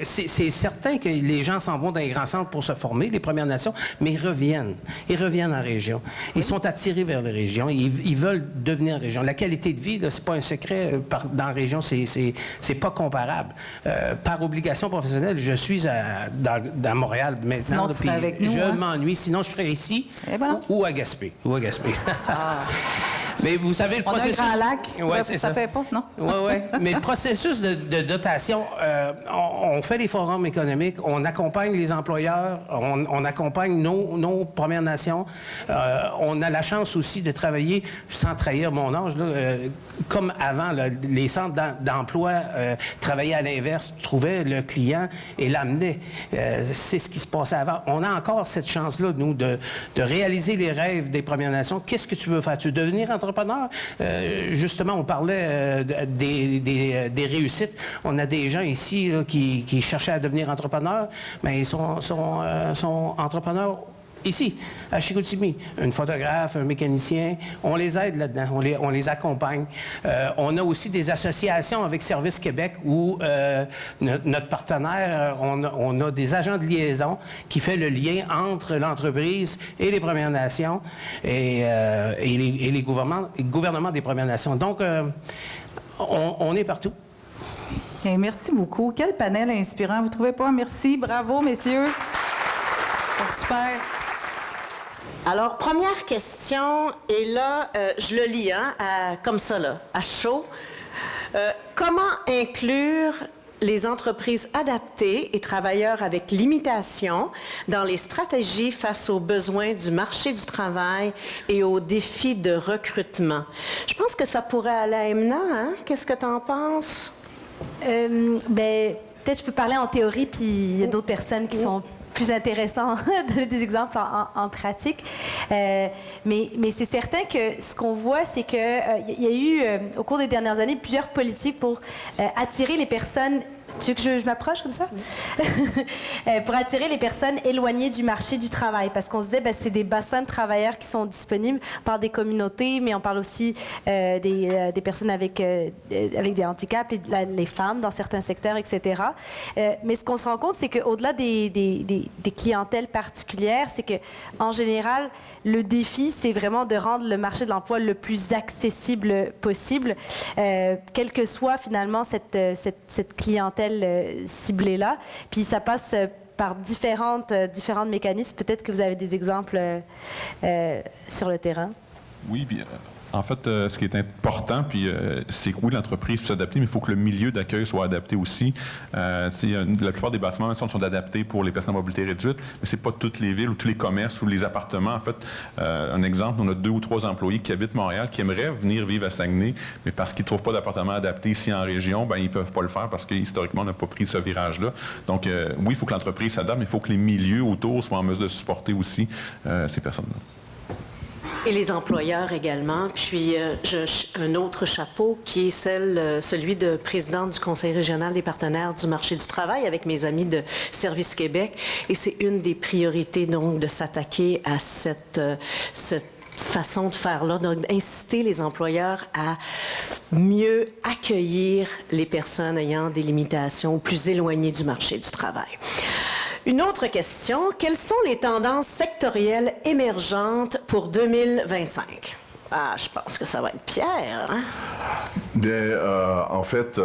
C'est certain que les gens s'en vont dans les grands centres pour se former, les Premières Nations, mais ils reviennent. Ils reviennent en région. Ils sont attirés vers les régions. Ils veulent devenir région. La qualité de vie, c'est pas un secret. Dans la région, c'est pas comparable. Par obligation professionnelle, je suis dans Montréal maintenant. Sinon, tu serais avec nous, je m'ennuie. Sinon, je serais ici ou à Gaspé. Mais vous savez, le On a un processus... grand lac. Ouais, c'est ça. Fait pas, non? Oui, oui. Mais le processus de dotation, on fait des forums économiques, on accompagne les employeurs, on accompagne nos Premières Nations. On a la chance aussi de travailler, sans trahir mon âge, là, comme avant, là, les centres d'emploi travaillaient à l'inverse, trouvaient le client et l'amenaient. C'est ce qui se passait avant. On a encore cette chance-là, nous, de réaliser les rêves des Premières Nations. Qu'est-ce que tu veux faire? Tu veux devenir entrepreneur? Justement, on parlait des réussites. On a des gens ici là, qui cherchaient à devenir entrepreneurs, mais ils sont entrepreneurs ici, à Chicoutimi. Un photographe, un mécanicien, on les aide là-dedans, on les accompagne. On a aussi des associations avec Service Québec où notre partenaire, on a des agents de liaison qui fait le lien entre l'entreprise et les Premières Nations et les gouvernements des Premières Nations. Donc, on est partout. Okay, merci beaucoup. Quel panel inspirant, vous trouvez pas? Merci, bravo, messieurs. Super. Alors, première question, et là, je le lis, comme ça, là, à chaud. Comment inclure les entreprises adaptées et travailleurs avec limitation dans les stratégies face aux besoins du marché du travail et aux défis de recrutement? Je pense que ça pourrait aller à Emna, hein? Qu'est-ce que tu en penses? Peut-être je peux parler en théorie, puis il y a d'autres personnes qui sont plus intéressants des exemples en pratique. Mais c'est certain que ce qu'on voit, c'est qu'il y a eu, au cours des dernières années, plusieurs politiques pour attirer les personnes. Tu veux que je m'approche comme ça? Pour attirer les personnes éloignées du marché du travail. Parce qu'on se disait, c'est des bassins de travailleurs qui sont disponibles. On parle des communautés, mais on parle aussi des personnes avec des handicaps, les femmes dans certains secteurs, etc. Mais ce qu'on se rend compte, c'est qu'au-delà des clientèles particulières, c'est qu'en général, le défi, c'est vraiment de rendre le marché de l'emploi le plus accessible possible, quelle que soit finalement cette clientèle ciblée-là. Puis ça passe par différents mécanismes. Peut-être que vous avez des exemples sur le terrain. Oui, bien. En fait, ce qui est important, puis c'est que oui, l'entreprise peut s'adapter, mais il faut que le milieu d'accueil soit adapté aussi. La plupart des bâtiments sont adaptés pour les personnes à mobilité réduite, mais c'est pas toutes les villes ou tous les commerces ou les appartements. En fait, un exemple, on a 2 ou 3 employés qui habitent Montréal, qui aimeraient venir vivre à Saguenay, mais parce qu'ils ne trouvent pas d'appartement adapté ici en région, ils ne peuvent pas le faire parce qu'historiquement, on n'a pas pris ce virage-là. Donc, oui, il faut que l'entreprise s'adapte, mais il faut que les milieux autour soient en mesure de supporter aussi ces personnes-là. Et les employeurs également. Puis, un autre chapeau qui est celui de présidente du Conseil régional des partenaires du marché du travail avec mes amis de Service Québec. Et c'est une des priorités, donc, de s'attaquer à cette façon de faire-là, donc inciter les employeurs à mieux accueillir les personnes ayant des limitations plus éloignées du marché du travail. Une autre question, quelles sont les tendances sectorielles émergentes pour 2025? Ah, je pense que ça va être Pierre. Hein? Bien, en fait,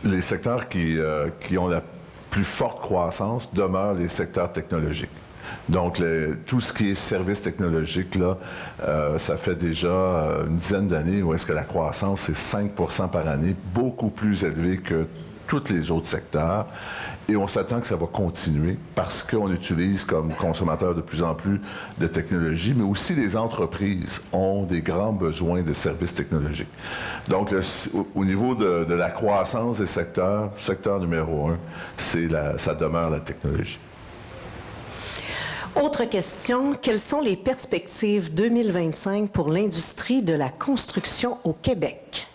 les secteurs qui ont la plus forte croissance demeurent les secteurs technologiques. Donc, tout ce qui est services technologiques, là, ça fait déjà une dizaine d'années où est-ce que la croissance est 5 % par année, beaucoup plus élevée que tous les autres secteurs. Et on s'attend que ça va continuer parce qu'on utilise comme consommateur de plus en plus de technologies, mais aussi les entreprises ont des grands besoins de services technologiques. Donc, au niveau de la croissance des secteurs, secteur numéro 1, ça demeure la technologie. Autre question, quelles sont les perspectives 2025 pour l'industrie de la construction au Québec?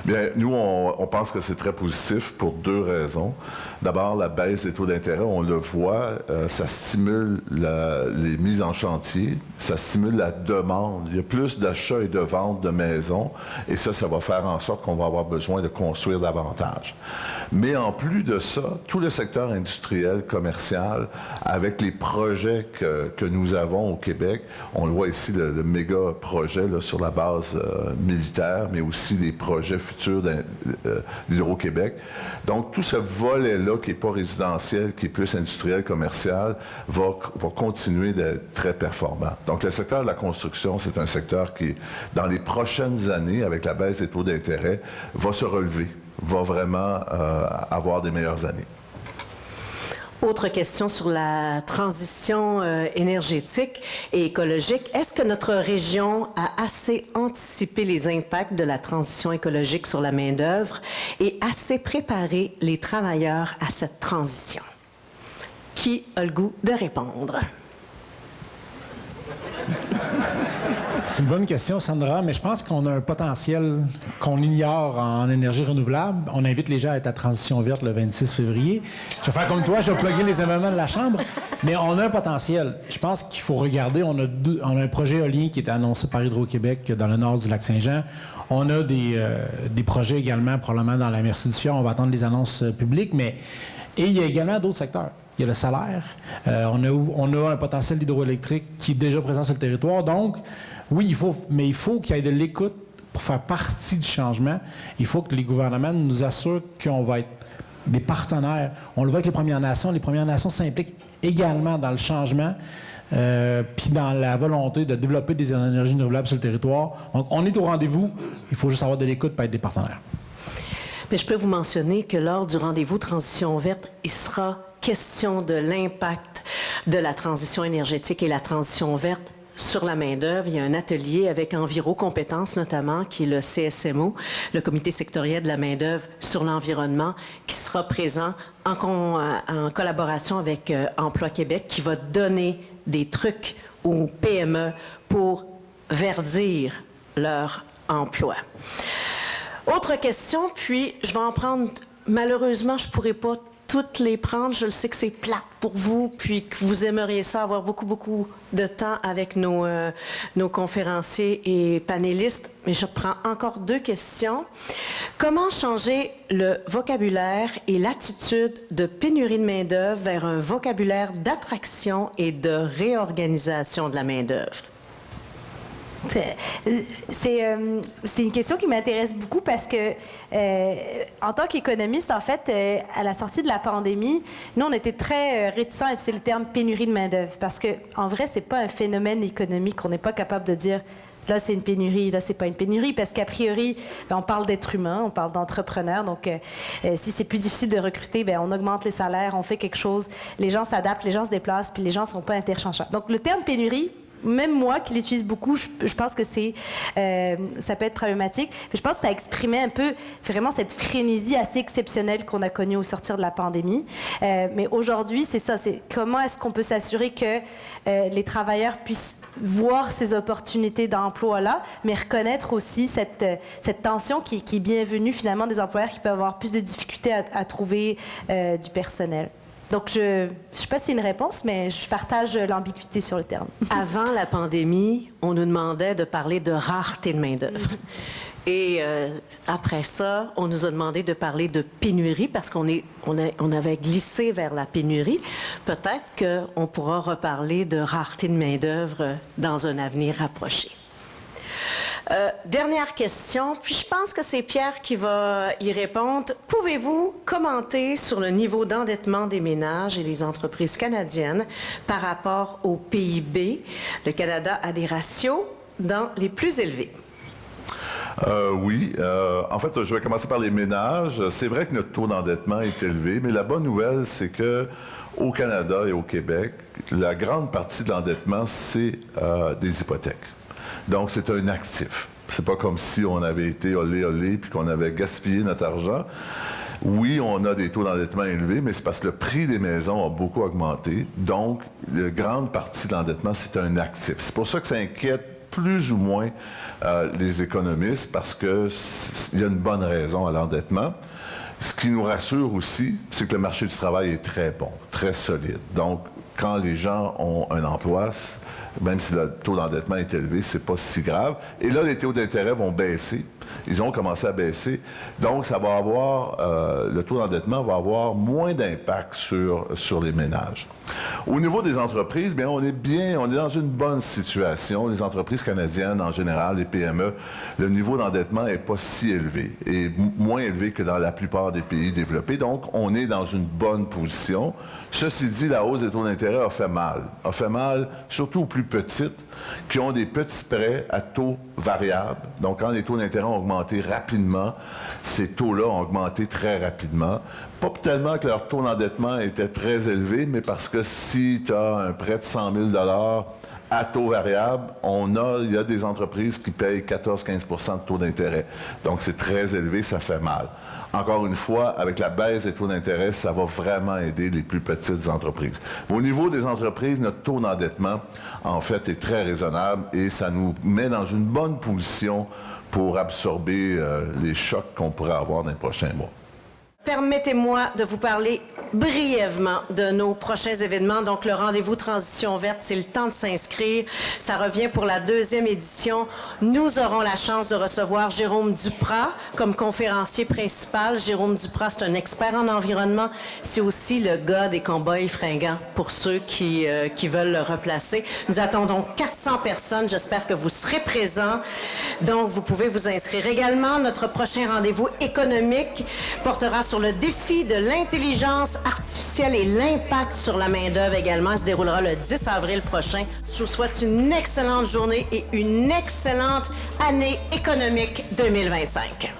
Bien, nous, on pense que c'est très positif pour 2 raisons. D'abord, la baisse des taux d'intérêt, on le voit, ça stimule les mises en chantier, ça stimule la demande. Il y a plus d'achats et de ventes de maisons, et ça va faire en sorte qu'on va avoir besoin de construire davantage. Mais en plus de ça, tout le secteur industriel, commercial, avec les projets que nous avons au Québec, on le voit ici, le méga projet là, sur la base militaire, mais aussi des projets futurs futur d'Hydro-Québec. Donc, tout ce volet-là qui n'est pas résidentiel, qui est plus industriel, commercial, va continuer d'être très performant. Donc, le secteur de la construction, c'est un secteur qui, dans les prochaines années, avec la baisse des taux d'intérêt, va se relever, va vraiment avoir des meilleures années. Autre question sur la transition énergétique et écologique. Est-ce que notre région a assez anticipé les impacts de la transition écologique sur la main-d'œuvre et assez préparé les travailleurs à cette transition? Qui a le goût de répondre? C'est une bonne question, Sandra, mais je pense qu'on a un potentiel qu'on ignore en énergie renouvelable. On invite les gens à être à Transition verte le 26 février. Je vais faire comme toi, je vais plugger les événements de la Chambre, mais on a un potentiel. Je pense qu'il faut regarder. On a un projet éolien qui est annoncé par Hydro-Québec dans le nord du lac Saint-Jean. On a des projets également, probablement dans la Merci-du-Fjord. On va attendre les annonces publiques, et il y a également d'autres secteurs. Il y a le solaire. On a un potentiel hydroélectrique qui est déjà présent sur le territoire. Donc, oui, il faut qu'il y ait de l'écoute pour faire partie du changement. Il faut que les gouvernements nous assurent qu'on va être des partenaires. On le voit avec les Premières Nations. Les Premières Nations s'impliquent également dans le changement puis dans la volonté de développer des énergies renouvelables sur le territoire. Donc, on est au rendez-vous. Il faut juste avoir de l'écoute pour être des partenaires. Mais je peux vous mentionner que lors du rendez-vous Transition verte, il sera question de l'impact de la transition énergétique et la transition verte sur la main-d'œuvre. Il y a un atelier avec Enviro Compétences, notamment, qui est le CSMO, le Comité sectoriel de la main-d'œuvre sur l'environnement, qui sera présent en collaboration avec Emploi Québec, qui va donner des trucs aux PME pour verdir leur emploi. Autre question, puis je vais en prendre, malheureusement, je ne pourrai pas toutes les prendre. Je le sais que c'est plate pour vous, puis que vous aimeriez ça, avoir beaucoup de temps avec nos conférenciers et panélistes. Mais je prends encore 2 questions. Comment changer le vocabulaire et l'attitude de pénurie de main-d'œuvre vers un vocabulaire d'attraction et de réorganisation de la main-d'œuvre? C'est une question qui m'intéresse beaucoup parce que, en tant qu'économiste, en fait, à la sortie de la pandémie, nous, on était très réticents à utiliser le terme pénurie de main-d'œuvre parce qu'en vrai, c'est pas un phénomène économique. On n'est pas capable de dire là, c'est une pénurie, là, c'est pas une pénurie parce qu'a priori, on parle d'êtres humains, on parle d'entrepreneurs. Donc, si c'est plus difficile de recruter, on augmente les salaires, on fait quelque chose, les gens s'adaptent, les gens se déplacent, puis les gens sont pas interchangeables. Donc, le terme pénurie, même moi qui l'utilise beaucoup, je pense que ça peut être problématique. Mais je pense que ça exprimait un peu vraiment cette frénésie assez exceptionnelle qu'on a connue au sortir de la pandémie. Mais aujourd'hui, c'est ça, c'est comment est-ce qu'on peut s'assurer que les travailleurs puissent voir ces opportunités d'emploi-là, mais reconnaître aussi cette tension qui est bienvenue finalement des employeurs qui peuvent avoir plus de difficultés à trouver du personnel. Donc, je ne sais pas si c'est une réponse, mais je partage l'ambiguïté sur le terme. Avant la pandémie, on nous demandait de parler de rareté de main-d'œuvre. Et après ça, on nous a demandé de parler de pénurie parce qu'on avait glissé vers la pénurie. Peut-être qu'on pourra reparler de rareté de main-d'œuvre dans un avenir rapproché. Dernière question, puis je pense que c'est Pierre qui va y répondre. Pouvez-vous commenter sur le niveau d'endettement des ménages et des entreprises canadiennes par rapport au PIB? Le Canada a des ratios dans les plus élevés. Oui. En fait, je vais commencer par les ménages. C'est vrai que notre taux d'endettement est élevé, mais la bonne nouvelle, c'est que au Canada et au Québec, la grande partie de l'endettement, c'est des hypothèques. Donc, c'est un actif. C'est pas comme si on avait été olé puis qu'on avait gaspillé notre argent. Oui, on a des taux d'endettement élevés, mais c'est parce que le prix des maisons a beaucoup augmenté. Donc, la grande partie de l'endettement, c'est un actif. C'est pour ça que ça inquiète plus ou moins les économistes, parce qu'il y a une bonne raison à l'endettement. Ce qui nous rassure aussi, c'est que le marché du travail est très bon, très solide. Donc, quand les gens ont un emploi, même si le taux d'endettement est élevé, c'est pas si grave. Et là, les taux d'intérêt vont baisser. Ils ont commencé à baisser. Donc, ça va avoir, le taux d'endettement va avoir moins d'impact sur les ménages. Au niveau des entreprises, bien, on est dans une bonne situation. Les entreprises canadiennes, en général, les PME, le niveau d'endettement n'est pas si élevé et moins élevé que dans la plupart des pays développés. Donc, on est dans une bonne position. Ceci dit, la hausse des taux d'intérêt a fait mal. A fait mal surtout aux plus petites qui ont des petits prêts à taux variables. Donc, quand les taux d'intérêt ont augmenté rapidement, ces taux-là ont augmenté très rapidement. Pas tellement que leur taux d'endettement était très élevé, mais parce que si tu as un prêt de 100 000 à taux variable, il y a des entreprises qui payent 14-15 % de taux d'intérêt. Donc, c'est très élevé, ça fait mal. Encore une fois, avec la baisse des taux d'intérêt, ça va vraiment aider les plus petites entreprises. Au niveau des entreprises, notre taux d'endettement, en fait, est très raisonnable et ça nous met dans une bonne position pour absorber les chocs qu'on pourrait avoir dans les prochains mois. Permettez-moi de vous parler brièvement de nos prochains événements. Donc, le rendez-vous Transition verte, c'est le temps de s'inscrire. Ça revient pour la 2e édition. Nous aurons la chance de recevoir Jérôme Duprat comme conférencier principal. Jérôme Duprat, c'est un expert en environnement. C'est aussi le gars des cow-boys fringants pour ceux qui veulent le replacer. Nous attendons 400 personnes. J'espère que vous serez présents. Donc, vous pouvez vous inscrire. Également, notre prochain rendez-vous économique portera sur le défi de l'intelligence artificielle et l'impact sur la main-d'œuvre également. Il se déroulera le 10 avril prochain. Je vous souhaite une excellente journée et une excellente année économique 2025.